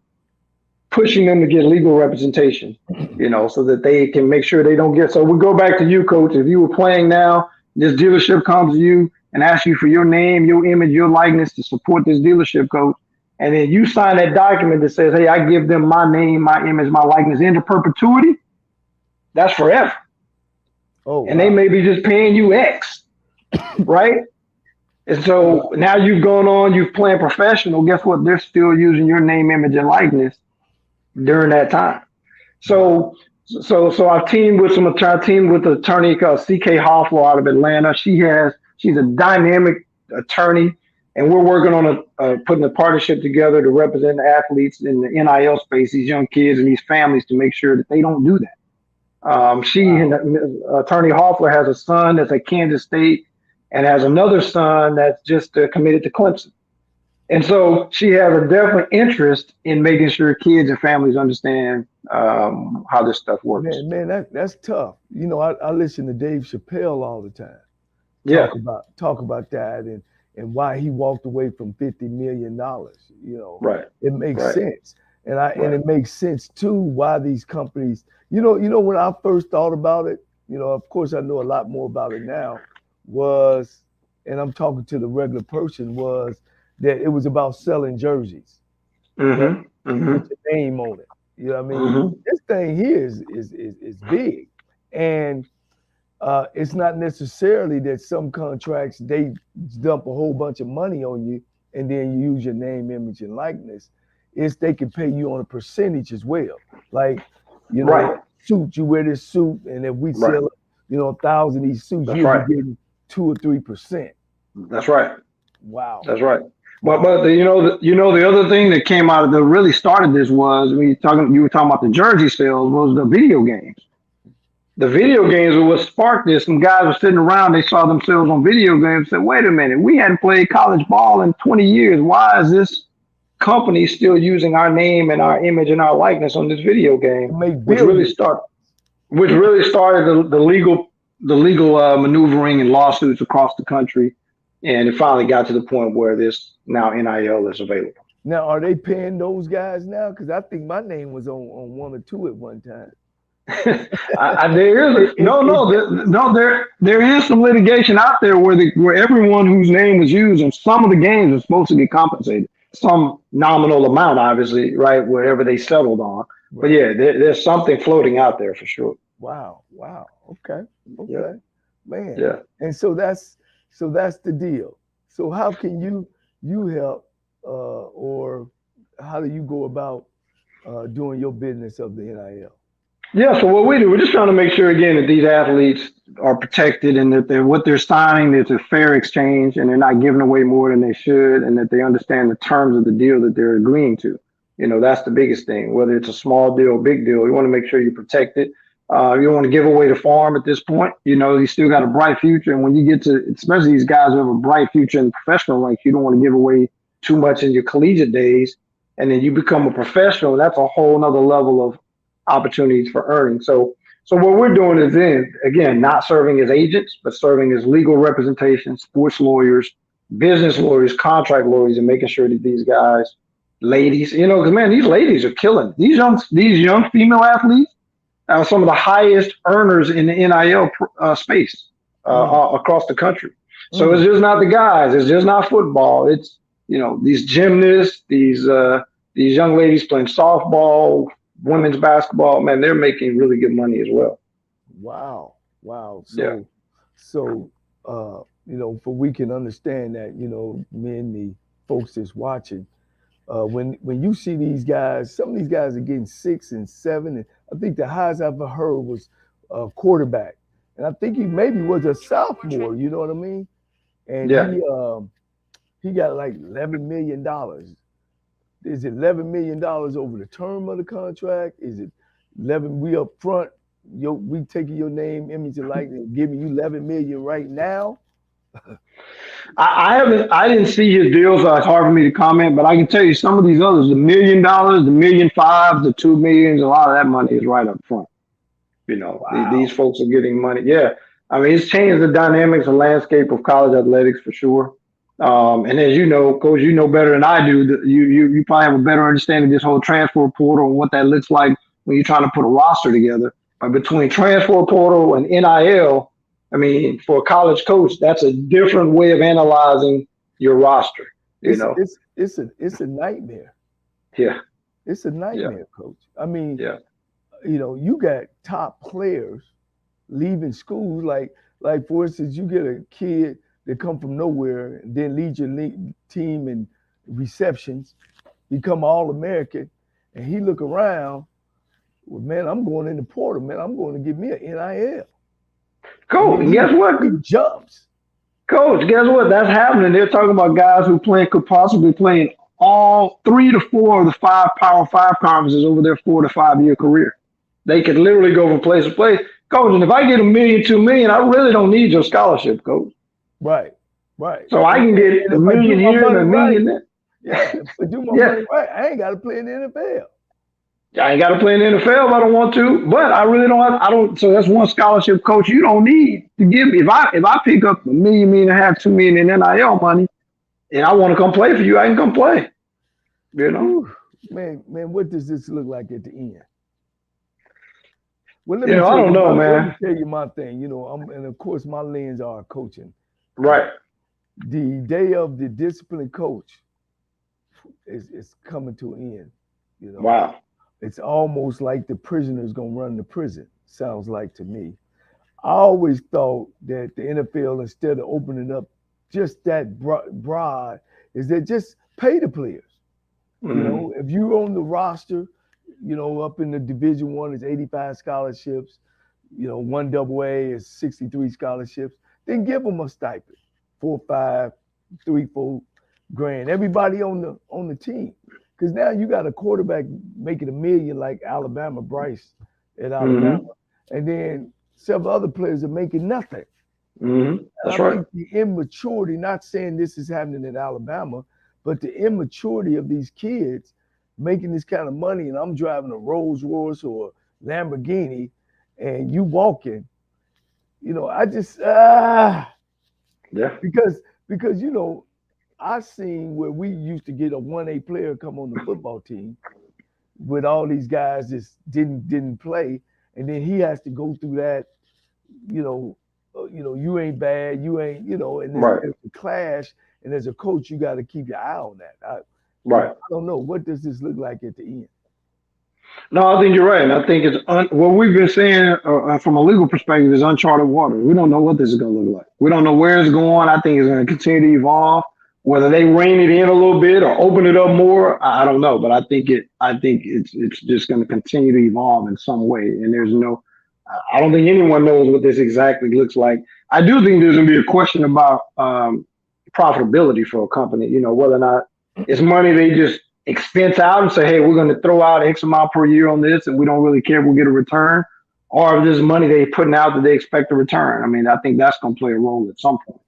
Speaker 2: pushing them to get legal representation, so that they can make sure they don't get. So we go back to you, coach. If you were playing now, this dealership comes to you and asks you for your name, your image, your likeness to support this dealership, coach. And then you sign that document that says, hey, I give them my name, my image, my likeness into perpetuity. That's forever. Oh, and they may be just paying you X, right? And so now you've gone on, you've played professional. Guess what? They're still using your name, image, and likeness during that time. So I've teamed with an attorney called C.K. Hoffler out of Atlanta. She's a dynamic attorney, and we're working on putting a partnership together to represent the athletes in the NIL space, these young kids and these families, to make sure that they don't do that. Attorney Hoffler has a son that's at Kansas State and has another son that's just committed to Clemson. And so she has a definite interest in making sure kids and families understand how this stuff works.
Speaker 1: Man, that's tough. I listen to Dave Chappelle all the time. Talk about that and why he walked away from $50 million.
Speaker 2: Right.
Speaker 1: It makes sense. And it makes sense too why these companies, when I first thought about it, of course I know a lot more about it now, and I'm talking to the regular person, was that it was about selling jerseys. With your name on it. You know what I mean?
Speaker 2: Hmm.
Speaker 1: This thing here is big, and it's not necessarily that some contracts they dump a whole bunch of money on you and then you use your name, image, and likeness. It's they can pay you on a percentage as well. Like, you know,
Speaker 2: Right.
Speaker 1: suit you wear this suit, and if we
Speaker 2: Right.
Speaker 1: sell, 1,000 of these suits,
Speaker 2: That's
Speaker 1: you'll be
Speaker 2: right.
Speaker 1: getting 2 or 3%.
Speaker 2: That's right.
Speaker 1: Wow,
Speaker 2: That's right.
Speaker 1: wow.
Speaker 2: The other thing that came out of that really started this was when you were talking about the jersey sales was the video games. The video games were what sparked this. Some guys were sitting around, they saw themselves on video games, said, "Wait a minute, we hadn't played college ball in 20 years. Why is this company still using our name and our image and our likeness on this video game?"
Speaker 1: To make
Speaker 2: Which really
Speaker 1: billions.
Speaker 2: start which really started the legal maneuvering and lawsuits across the country, and it finally got to the point where this now NIL is available.
Speaker 1: Now, are they paying those guys now? Because I think my name was on one or two at one time.
Speaker 2: There is
Speaker 1: It,
Speaker 2: a,
Speaker 1: it,
Speaker 2: no,
Speaker 1: it,
Speaker 2: no, no. There is some litigation out there where everyone whose name was used in some of the games is supposed to get compensated, some nominal amount, obviously, right? Whatever they settled on. But
Speaker 1: right.
Speaker 2: yeah, there's something floating out there for sure.
Speaker 1: Wow. Wow. Okay.
Speaker 2: Yeah,
Speaker 1: Okay. Man.
Speaker 2: yeah.
Speaker 1: And so that's the deal. So how can you help or how do you go about doing your business of the NIL?
Speaker 2: Yeah, so what we do, we're just trying to make sure again that these athletes are protected and that what they're signing is a fair exchange and they're not giving away more than they should and that they understand the terms of the deal that they're agreeing to. That's the biggest thing. Whether it's a small deal or big deal, you want to make sure you protect it. You don't want to give away the farm at this point. You still got a bright future, and when you get to, especially these guys who have a bright future in the professional ranks, you don't want to give away too much in your collegiate days, and then you become a professional. That's a whole nother level of opportunities for earning. So what we're doing is then again not serving as agents, but serving as legal representation, sports lawyers, business lawyers, contract lawyers, and making sure that these guys, ladies, because man, these ladies are killing it. These young female athletes are some of the highest earners in the NIL space
Speaker 1: Mm,
Speaker 2: across the country. So it's
Speaker 1: mm.
Speaker 2: just not the guys. It's just not football. It's these gymnasts, these young ladies playing softball, women's basketball. Man, they're making really good money as well.
Speaker 1: Wow. Wow.
Speaker 2: Yeah.
Speaker 1: So for we can understand that, me and the folks that's watching, when you see these guys, some of these guys are getting 6 and 7, and I think the highest I've ever heard was quarterback, and I think he maybe was a sophomore. You know what I mean? And
Speaker 2: Yeah.
Speaker 1: he got like $11 million. Is it $11 million over the term of the contract? Is it 11 we up front? We taking your name, image, and likeness, and giving you 11 million right now?
Speaker 2: I didn't see his deal, so it's hard for me to comment. But I can tell you some of these others, the $1 million, the 1.5 million, the 2 million, a lot of that money is right up front. These
Speaker 1: Wow.
Speaker 2: folks are getting money. Yeah, I mean, it's changed the dynamics and landscape of college athletics for sure. And as you know, coach, you know better than I do. You probably have a better understanding of this whole transfer portal and what that looks like when you're trying to put a roster together. But between transfer portal and NIL, I mean, for a college coach, that's a different way of analyzing your roster. You
Speaker 1: It's
Speaker 2: know?
Speaker 1: it's it's a nightmare.
Speaker 2: Yeah,
Speaker 1: It's a
Speaker 2: yeah,
Speaker 1: nightmare, coach. I mean,
Speaker 2: yeah.
Speaker 1: you got top players leaving schools. Like for instance, you get a kid that come from nowhere and then lead your team in receptions, become all American, and he look around. Well, man, I'm going in the portal. Man, I'm going to get me an NIL, and
Speaker 2: Coach,
Speaker 1: then
Speaker 2: and
Speaker 1: he
Speaker 2: guess what?
Speaker 1: he jumps.
Speaker 2: Coach, guess what? That's happening. They're talking about guys who could possibly play in all 3 to 4 of the 5 Power 5 conferences over their 4 to 5 year career. They could literally go from place to place. Coach, and if I get 1 million, 2 million, I really don't need your scholarship, coach.
Speaker 1: Right, right.
Speaker 2: So I can get
Speaker 1: And
Speaker 2: a
Speaker 1: if I do
Speaker 2: million
Speaker 1: my
Speaker 2: here and
Speaker 1: money
Speaker 2: a
Speaker 1: right,
Speaker 2: million there.
Speaker 1: yeah, if I do my
Speaker 2: Yeah,
Speaker 1: money right, I ain't got to play in the NFL.
Speaker 2: I ain't got to play in the NFL if I don't want to, but I really don't. I don't. So that's one scholarship, coach. You don't need to give me. If I pick up a million, million and a half, 2 million in NIL money, and I want to come play for you, I can come play. You know.
Speaker 1: Whew. Man, what does this look like at the end? Well, let me
Speaker 2: I
Speaker 1: tell
Speaker 2: don't
Speaker 1: you
Speaker 2: know,
Speaker 1: my let
Speaker 2: man.
Speaker 1: me tell you my thing. And of course my lens are coaching.
Speaker 2: Right.
Speaker 1: The day of the disciplined coach is coming to an end. You know,
Speaker 2: Wow.
Speaker 1: It's almost like the prisoner's gonna run the prison. Sounds like to me. I always thought that the NFL, instead of opening up just that broad, is that just pay the players. You
Speaker 2: Mm-hmm.
Speaker 1: know, if you're on the roster, you know, up in the Division One is 85 scholarships. You know, one double A is 63 scholarships. Then give them a stipend, 4, 5, 3, 4 grand. Everybody on the team, because now you got a quarterback making $1 million like Alabama Bryce at Alabama,
Speaker 2: Mm-hmm.
Speaker 1: and then several other players are making nothing.
Speaker 2: Mm-hmm.
Speaker 1: And
Speaker 2: That's
Speaker 1: I
Speaker 2: right.
Speaker 1: think the immaturity, not saying this is happening in Alabama, but the immaturity of these kids making this kind of money, and I'm driving a Rolls Royce or a Lamborghini, and you walking, you know, I just
Speaker 2: Yeah.
Speaker 1: because you know, I seen where we used to get a 1A player come on the football team with all these guys just didn't play, and then he has to go through that, you know, you ain't bad, you ain't, you know, and
Speaker 2: Right.
Speaker 1: there's a clash, and as a coach, you got to keep your eye on that. I
Speaker 2: Right.
Speaker 1: don't know, what does this look like at the end?
Speaker 2: No, I think you're right. And I think what we've been saying from a legal perspective is uncharted water. We don't know what this is going to look like. We don't know where it's going. I think it's going to continue to evolve. Whether they rein it in a little bit or open it up more, I don't know. But I think it's just going to continue to evolve in some way. And there's no, I don't think anyone knows what this exactly looks like. I do think there's going to be a question about profitability for a company. You know, whether or not it's money they just expense out and say, hey, we're going to throw out X amount per year on this, and we don't really care if we'll get a return, or if this is money they're putting out that they expect a return. I mean, I think that's going to play a role at some point.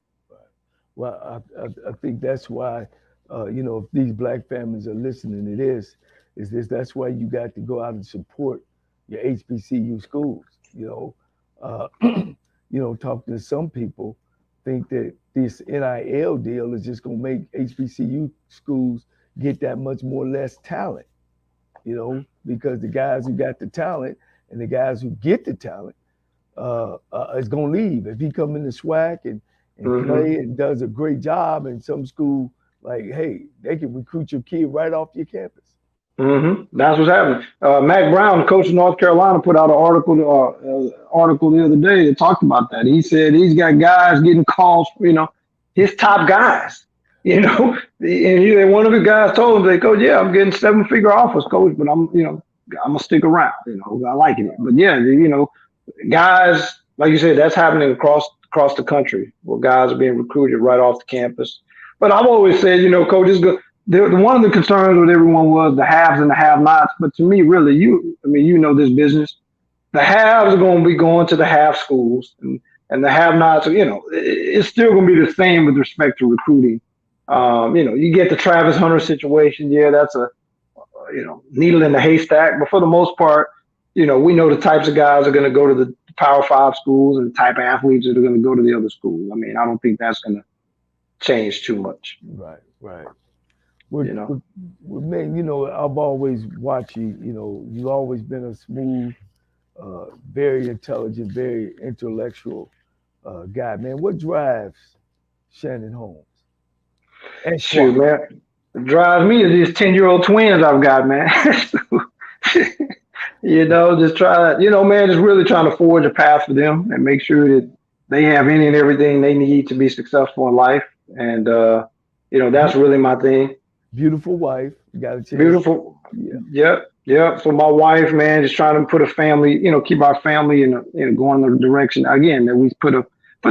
Speaker 1: Well, I think that's why, you know, if these black families are listening to this, is this that's why you got to go out and support your HBCU schools. You know, you know, talking to some people, think that this NIL deal is just going to make HBCU schools get that much more less talent. You know, because the guys who got the talent and the guys who get the talent is going to leave. If he come in the SWAC and
Speaker 2: Mm-hmm.
Speaker 1: play and does a great job in some school, like, hey, they can recruit your kid right off your campus.
Speaker 2: Mm-hmm. That's what's happening. Mac Brown, coach of North Carolina, put out an article the other day that talked about that. He said he's got guys getting calls, you know, his top guys, you know, one of the guys told him, they go, yeah, I'm getting 7-figure offers, coach, but I'm gonna stick around, you know, I like it. But yeah, you know, guys, like you said, that's happening across the country where guys are being recruited right off the campus. But I've always said, you know, coach is good. One of the concerns with everyone was the haves and the have-nots. But to me, really, I mean, you know this business. The haves are going to be going to the have schools, and the have-nots, you know, it's still going to be the same with respect to recruiting.
Speaker 1: Right.
Speaker 2: You know, you get the Travis Hunter situation. Yeah, that's a needle in the haystack. But for the most part, you know, we know the types of guys are going to go to the Power Five schools and the type of athletes that are going to go to the other schools. I mean, I don't think that's going to change too much.
Speaker 1: Right. Right.
Speaker 2: You know.
Speaker 1: Man, you know, I've always watched you. You know, you've always been a smooth, very intelligent, very intellectual guy. Man, what drives Shannon Holmes?
Speaker 2: Shoot,
Speaker 1: Esquire.
Speaker 2: man. What drives me is these 10-year-old twins I've got, man. You know, just try to, you know, man, just really trying to forge a path for them and make sure that they have any and everything they need to be successful in life. And, you know, that's really my thing.
Speaker 1: Beautiful wife. You got a chance.
Speaker 2: Beautiful.
Speaker 1: Yeah.
Speaker 2: Yep. Yep. So my wife, man, just trying to put a family, you know, keep our family going in the direction again that we put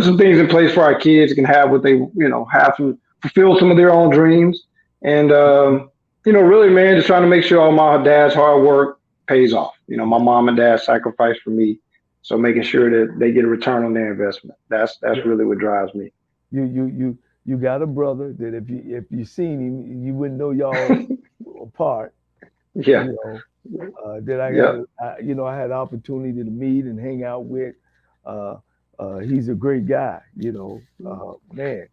Speaker 2: some things in place for our kids can have what they, you know, have some fulfill some of their own dreams. And, you know, really, man, just trying to make sure all my dad's hard work pays off. You know, my mom and dad sacrificed for me. So making sure that they get a return on their investment. That's
Speaker 1: Yeah.
Speaker 2: really what drives me.
Speaker 1: You got a brother that if you seen him, you wouldn't know y'all apart.
Speaker 2: Yeah.
Speaker 1: You know, that
Speaker 2: Yep.
Speaker 1: you know, I had the opportunity to meet and hang out with. Uh, he's a great guy. You know, man.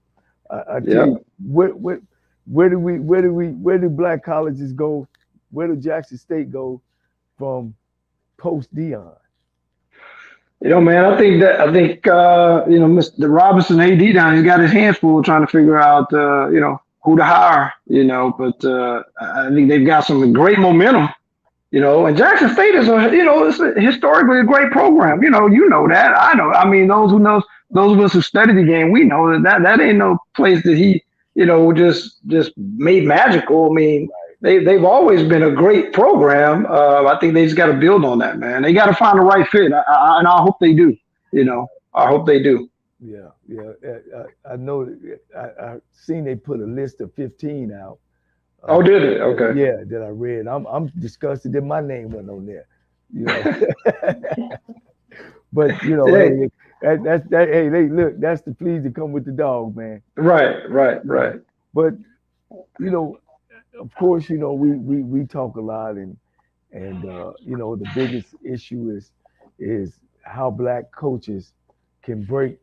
Speaker 1: I tell you,
Speaker 2: Yep.
Speaker 1: where do black colleges go? Where do Jackson State go from post Dion?
Speaker 2: You know, man, I think you know, Mr. Robinson AD down, he's got his hands full trying to figure out you know, who to hire, you know, but I think they've got some great momentum. And Jackson State is it's historically a great program. You know that. I know. I mean, those of us who study the game, we know that ain't no place that he, just made magical. I mean, they've always been a great program. I think they just got to build on that, man. They got to find the right fit, and I hope they do. I hope they do.
Speaker 1: Yeah, yeah. I know. I seen they put a list of 15 out.
Speaker 2: Oh,
Speaker 1: Uh,
Speaker 2: did it? Okay.
Speaker 1: yeah, that I read. I'm disgusted that my name wasn't on there. You know, but
Speaker 2: Yeah.
Speaker 1: hey, that's that. Hey, they look. That's the fleas that come with the dog, man.
Speaker 2: Right. Right.
Speaker 1: You know,
Speaker 2: Right.
Speaker 1: but you know, of course, we talk a lot, and the biggest issue is how black coaches can break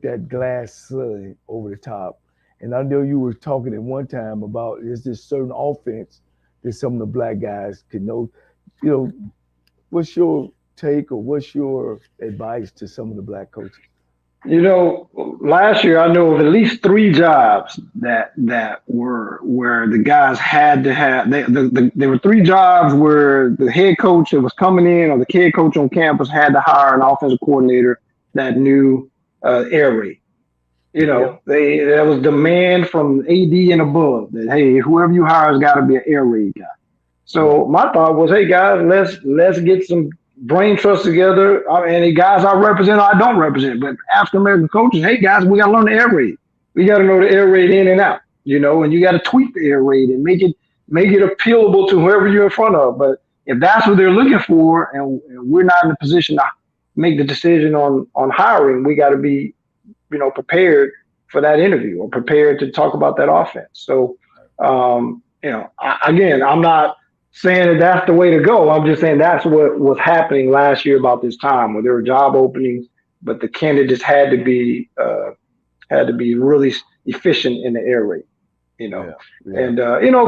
Speaker 1: that glass ceiling over the top. And I know you were talking at one time about is this certain offense that some of the black guys can know. You know, what's your take or what's your advice to some of the black coaches?
Speaker 2: Last year I know of at least three jobs that were where the guys had to have. There were three jobs where the head coach that was coming in or the head coach on campus had to hire an offensive coordinator that knew air raid.
Speaker 1: Yeah,
Speaker 2: There was demand from AD and above that hey, whoever you hire has got to be an air raid guy.
Speaker 1: right.
Speaker 2: So my thought was, hey guys, let's get some brain trust together. And the guys I represent, I don't represent, but African American coaches, hey guys, we got to learn the air raid. We got to know the air raid in and out. And you got to tweak the air raid and make it appealable to whoever you're in front of. But if that's what they're looking for, and we're not in a position to make the decision on hiring, we got to be prepared for that interview or prepared to talk about that offense. So, again, I'm not saying that that's the way to go. I'm just saying that's what was happening last year about this time, where there were job openings, but the candidates had to be really efficient in the air raid. You know,
Speaker 1: Yeah, yeah,
Speaker 2: and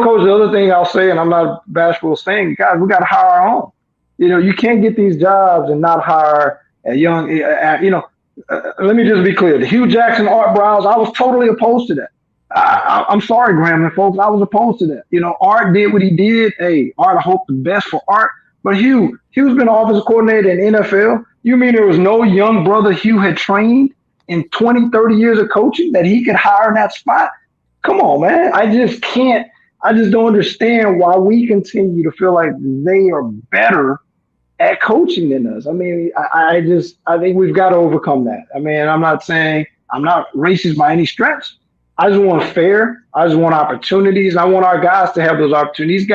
Speaker 2: coach. The other thing I'll say, and I'm not bashful saying, guys, we got to hire our own. You can't get these jobs and not hire a young. Let me just be clear. The Hugh Jackson Art Browse, I was totally opposed to that. I'm sorry, Grambling folks. I was opposed to that. Art did what he did. Hey, Art, I hope the best for Art. But Hugh's been offensive coordinator in NFL. You mean there was no young brother Hugh had trained in 20, 30 years of coaching that he could hire in that spot? Come on, man. I just don't understand why we continue to feel like they are better at coaching than us. I mean, I think we've got to overcome that. I mean, I'm not saying I'm not racist by any stretch. I just want fair. I just want opportunities. I want our guys to have those opportunities.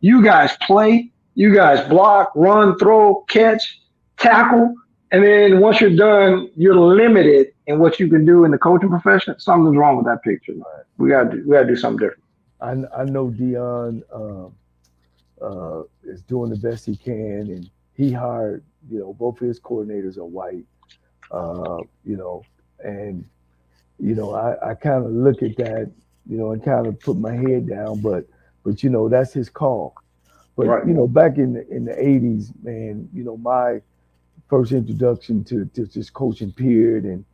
Speaker 2: You guys play. You guys block, run, throw, catch, tackle, and then once you're done, you're limited in what you can do in the coaching profession. Something's wrong with that picture. Man. We gotta do something different.
Speaker 1: I know Dion is doing the best he can, and he hired both his coordinators are white, you know, and I kind of look at that, and kind of put my head down, but that's his call. But
Speaker 2: Right.
Speaker 1: back in the 80s, man, my first introduction to this coaching period,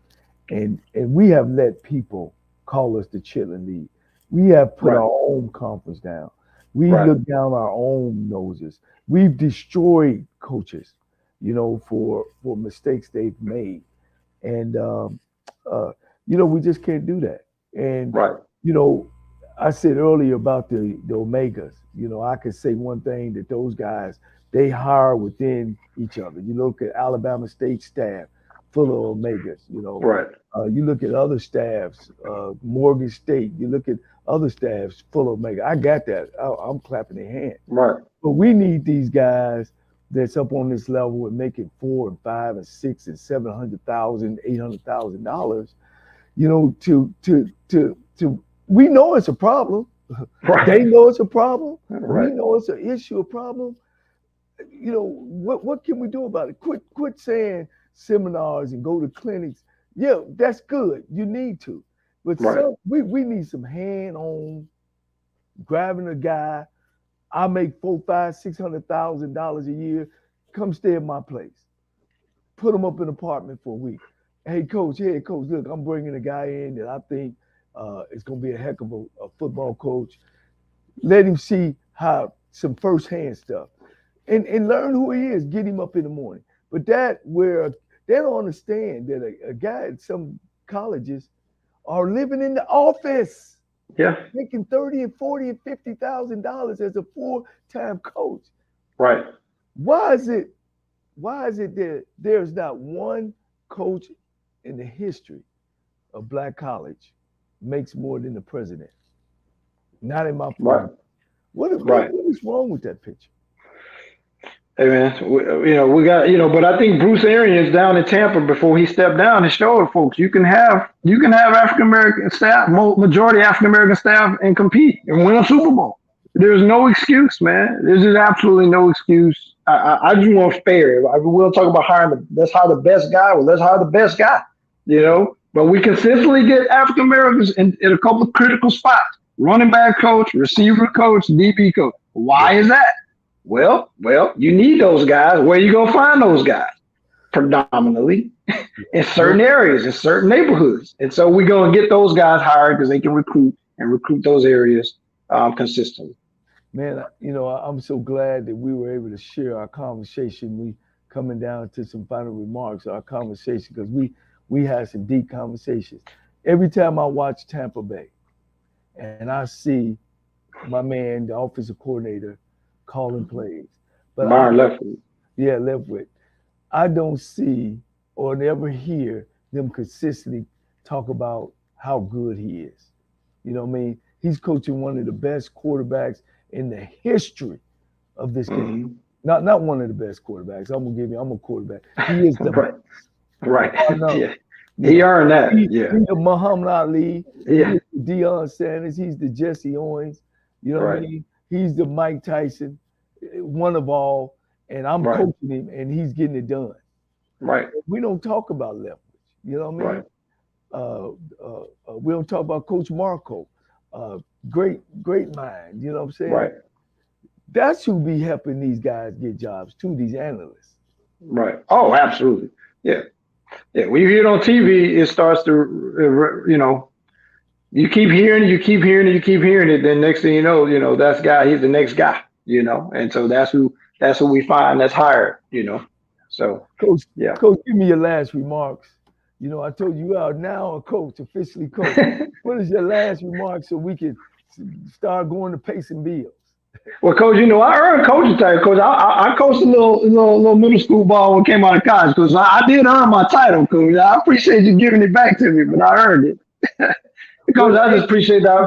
Speaker 1: and we have let people call us the Chitlin League. We have put
Speaker 2: Right.
Speaker 1: our own conference down. We
Speaker 2: Right.
Speaker 1: look down our own noses. We've destroyed coaches, for mistakes they've made, and uh, we just can't do that. And
Speaker 2: Right.
Speaker 1: you know, I said earlier about the Omegas. I could say one thing that those guys they hire within each other. You look at Alabama State staff full of Omegas.
Speaker 2: Right.
Speaker 1: You look at other staffs, Morgan State. You look at other staffs full of Omega. I got that. I'm clapping their hands.
Speaker 2: Right.
Speaker 1: But we need these guys that's up on this level and making 4 and 5 and 6 and 700,000, $800,000. To we know it's a problem.
Speaker 2: Right.
Speaker 1: They know it's a problem. We
Speaker 2: Right.
Speaker 1: know it's an issue, a problem. What can we do about it? Quit saying seminars and go to clinics. Yeah, that's good. You need to, but
Speaker 2: Right.
Speaker 1: we need some hand on grabbing a guy. I make 4, 5, 600,000 dollars a year. Come stay at my place. Put him up in an apartment for a week. Hey coach, look, I'm bringing a guy in that I think is going to be a heck of a football coach. Let him see how some firsthand stuff. and learn who he is. Get him up in the morning. But that where they don't understand that a guy at some colleges are living in the office,
Speaker 2: Yeah.
Speaker 1: making 30 and 40 and $50,000 as a full-time coach.
Speaker 2: Right.
Speaker 1: Why is it? Why is it that there's not one coach in the history of black college makes more than the president? Not in my
Speaker 2: Right.
Speaker 1: phone. What
Speaker 2: Right.
Speaker 1: is wrong with that picture?
Speaker 2: Hey man, we got but I think Bruce Arians down in Tampa before he stepped down and showed folks you can have African American staff, majority African American staff, and compete and win a Super Bowl. There's no excuse, man. There's just absolutely no excuse. I just want fair. We'll talk about let's hire the best guy. Well, let's hire the best guy. But we consistently get African Americans in a couple of critical spots: running back coach, receiver coach, DB coach. Why is that? Well, you need those guys. Where you gonna find those guys? Predominantly in certain areas, in certain neighborhoods, and so we're gonna get those guys hired because they can recruit those areas consistently.
Speaker 1: Man, I'm so glad that we were able to share our conversation. We coming down to some final remarks, our conversation, because we had some deep conversations. Every time I watch Tampa Bay and I see my man, the offensive coordinator, calling plays, but
Speaker 2: Byron Leftwich.
Speaker 1: yeah, Leftwich, I don't see or never hear them consistently talk about how good he is. You know what I mean? He's coaching one of the best quarterbacks in the history of this game.
Speaker 2: Mm-hmm.
Speaker 1: Not one of the best quarterbacks. I'm a quarterback. He is the
Speaker 2: Right.
Speaker 1: best.
Speaker 2: Right.
Speaker 1: No,
Speaker 2: Yeah. He earned that.
Speaker 1: he's
Speaker 2: Yeah.
Speaker 1: the Muhammad Ali.
Speaker 2: Yeah.
Speaker 1: He's the Deion Sanders. He's the Jesse Owens. You know what I
Speaker 2: Right.
Speaker 1: mean? He's the Mike Tyson, one of all. And I'm
Speaker 2: Right.
Speaker 1: coaching him, and he's getting it done.
Speaker 2: Right.
Speaker 1: We don't talk about Leftwich. You know what I mean?
Speaker 2: Right.
Speaker 1: We don't talk about Coach Marco. Great mind. You know what I'm saying?
Speaker 2: Right.
Speaker 1: That's who be helping these guys get jobs too. These analysts.
Speaker 2: Right. Oh, absolutely. Yeah. Yeah. When you hear it on TV, it starts to, you keep hearing it, you keep hearing it, you keep hearing it. Then next thing that's guy, he's the next guy, and so that's who we find that's hired. So,
Speaker 1: Coach,
Speaker 2: yeah.
Speaker 1: Coach, give me your last remarks. I told you are now a coach, officially coach. What is your last remark so we can start going to pay some bills?
Speaker 2: Well, Coach, I earned coaching title, Coach. I coached a little middle school ball when I came out of college, Coach. I did earn my title, Coach. I appreciate you giving it back to me, but I earned it. Coach, I just appreciate that.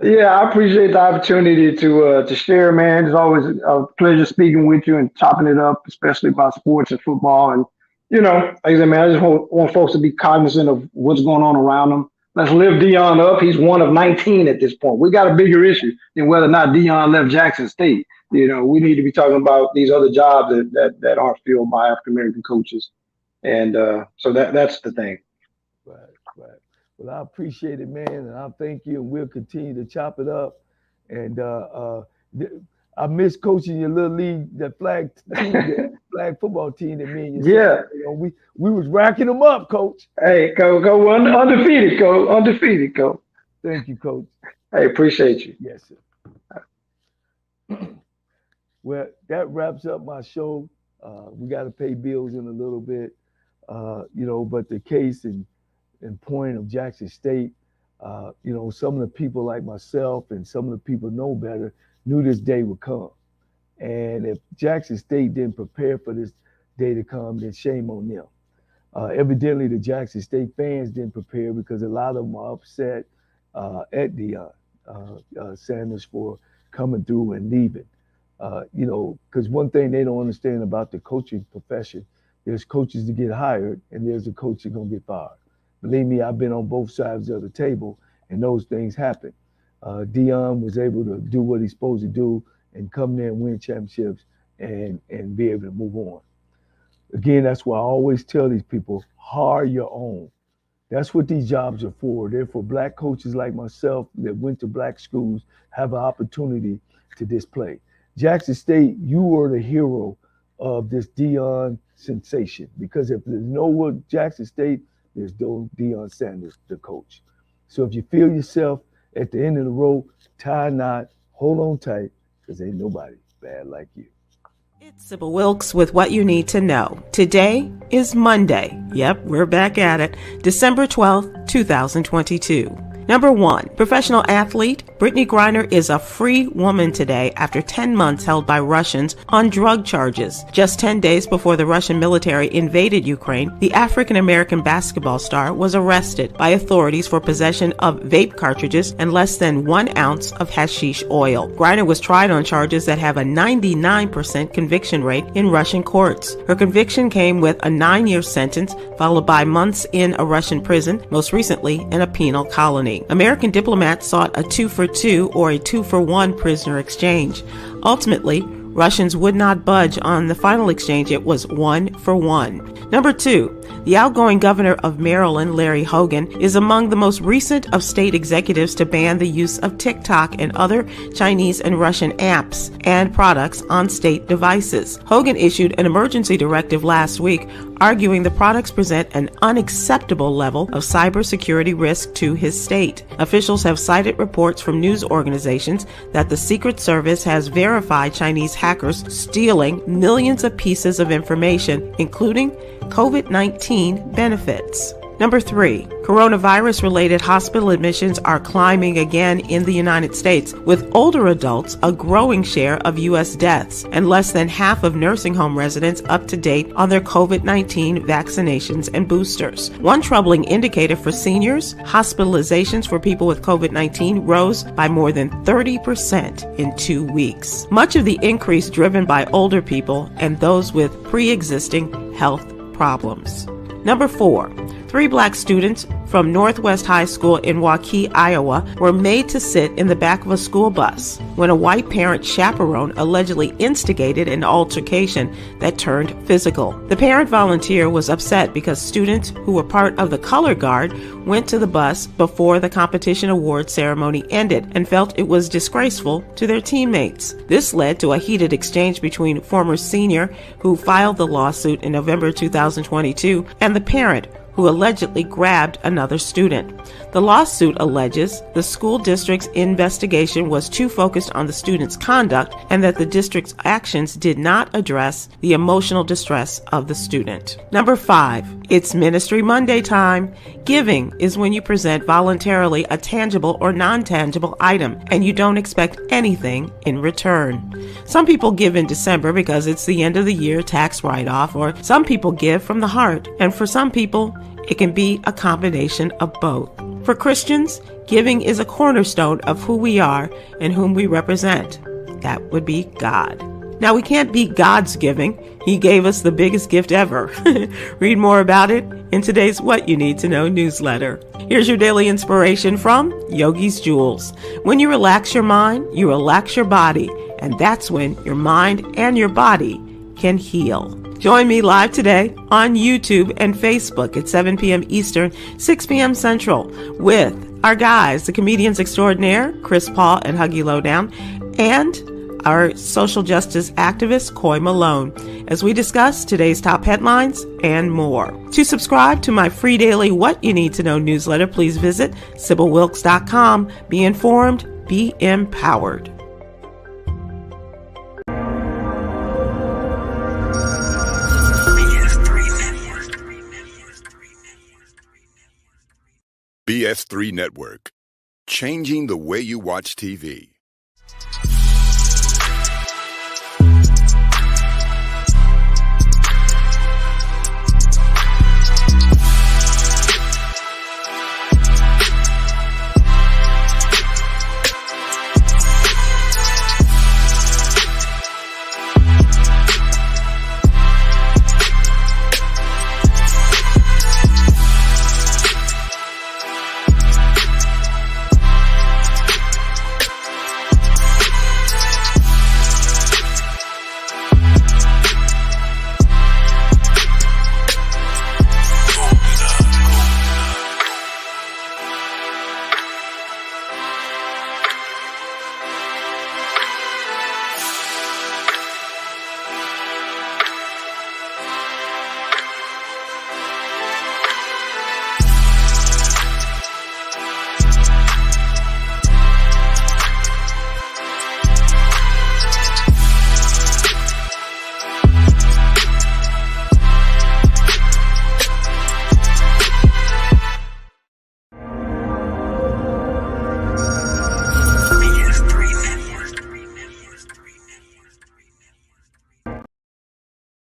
Speaker 2: Yeah, I appreciate the opportunity to share, man. It's always a pleasure speaking with you and chopping it up, especially about sports and football. And like I said, man, I just want folks to be cognizant of what's going on around them. Let's lift Deion up. He's one of 19 at this point. We got a bigger issue than whether or not Deion left Jackson State. We need to be talking about these other jobs that aren't filled by African American coaches, and so that's the thing.
Speaker 1: Right, right. Well, I appreciate it, man, and I thank you, and we'll continue to chop it up. And I miss coaching your little league, that flag team, that flag football team that me and
Speaker 2: Yeah.
Speaker 1: We was racking them up, Coach.
Speaker 2: Hey, go undefeated, Coach. Undefeated, Coach.
Speaker 1: Thank you, Coach.
Speaker 2: Hey, appreciate you.
Speaker 1: Yes, sir. Well, that wraps up my show. We got to pay bills in a little bit, but the case and point of Jackson State, some of the people like myself and some of the people know better knew this day would come. And if Jackson State didn't prepare for this day to come, then shame on them. Evidently, the Jackson State fans didn't prepare because a lot of them are upset at Deion Sanders for coming through and leaving. Because one thing they don't understand about the coaching profession, there's coaches to get hired and there's a coach that's going to get fired. Believe me, I've been on both sides of the table, and those things happen. Deion was able to do what he's supposed to do and come there and win championships and be able to move on. Again, that's why I always tell these people, hire your own. That's what these jobs are for. They're for black coaches like myself that went to black schools, have an opportunity to display. Jackson State, you are the hero of this Deion sensation, because if there's no Jackson State, there's no Deion Sanders, the coach. So if you feel yourself at the end of the road, tie a knot, hold on tight, because ain't nobody bad like you.
Speaker 3: Sybil Wilkes with what you need to know. Today is Monday. Yep, we're back at it. December 12th, 2022. Number 1, professional athlete Brittany Griner is a free woman today after 10 months held by Russians on drug charges. Just 10 days before the Russian military invaded Ukraine, the African-American basketball star was arrested by authorities for possession of vape cartridges and less than 1 ounce of hashish oil. Griner was tried on charges that have a 99% conviction rate in Russian courts. Her conviction came with a 9-year sentence, followed by months in a Russian prison, most recently in a penal colony. American diplomats sought a 2-for-2 or a 2-for-1 prisoner exchange. Ultimately, Russians would not budge on the final exchange. It was 1-for-1. Number 2, the outgoing governor of Maryland, Larry Hogan, is among the most recent of state executives to ban the use of TikTok and other Chinese and Russian apps and products on state devices. Hogan issued an emergency directive last week arguing the products present an unacceptable level of cybersecurity risk to his state. Officials have cited reports from news organizations that the Secret Service has verified Chinese hackers stealing millions of pieces of information, including COVID-19 benefits. Number 3, coronavirus-related hospital admissions are climbing again in the United States, with older adults a growing share of U.S. deaths and less than half of nursing home residents up to date on their COVID-19 vaccinations and boosters. One troubling indicator for seniors, hospitalizations for people with COVID-19 rose by more than 30% in 2 weeks. Much of the increase driven by older people and those with pre-existing health problems. Number 4, 3 black students from Northwest High School in Waukee, Iowa, were made to sit in the back of a school bus when a white parent chaperone allegedly instigated an altercation that turned physical. The parent volunteer was upset because students who were part of the color guard went to the bus before the competition award ceremony ended and felt it was disgraceful to their teammates. This led to a heated exchange between former senior who filed the lawsuit in November 2022 and the parent who allegedly grabbed another student. The lawsuit alleges the school district's investigation was too focused on the student's conduct and that the district's actions did not address the emotional distress of the student. Number 5, it's Ministry Monday time. Giving is when you present voluntarily a tangible or non-tangible item and you don't expect anything in return. Some people give in December because it's the end of the year tax write-off, or some people give from the heart, and for some people, it can be a combination of both. For Christians, giving is a cornerstone of who we are and whom we represent. That would be God. Now, we can't beat God's giving. He gave us the biggest gift ever. Read more about it in today's What You Need to Know newsletter. Here's your daily inspiration from Yogi's Jewels. When you relax your mind, you relax your body, and that's when your mind and your body can heal. Join me live today on YouTube and Facebook at 7 p.m. Eastern, 6 p.m. Central with our guys, the comedians extraordinaire, Chris Paul and Huggy Lowdown, and our social justice activist, Coy Malone, as we discuss today's top headlines and more. To subscribe to my free daily What You Need to Know newsletter, please visit SybilWilkes.com. Be informed, be empowered.
Speaker 4: BS3 Network, changing the way you watch TV.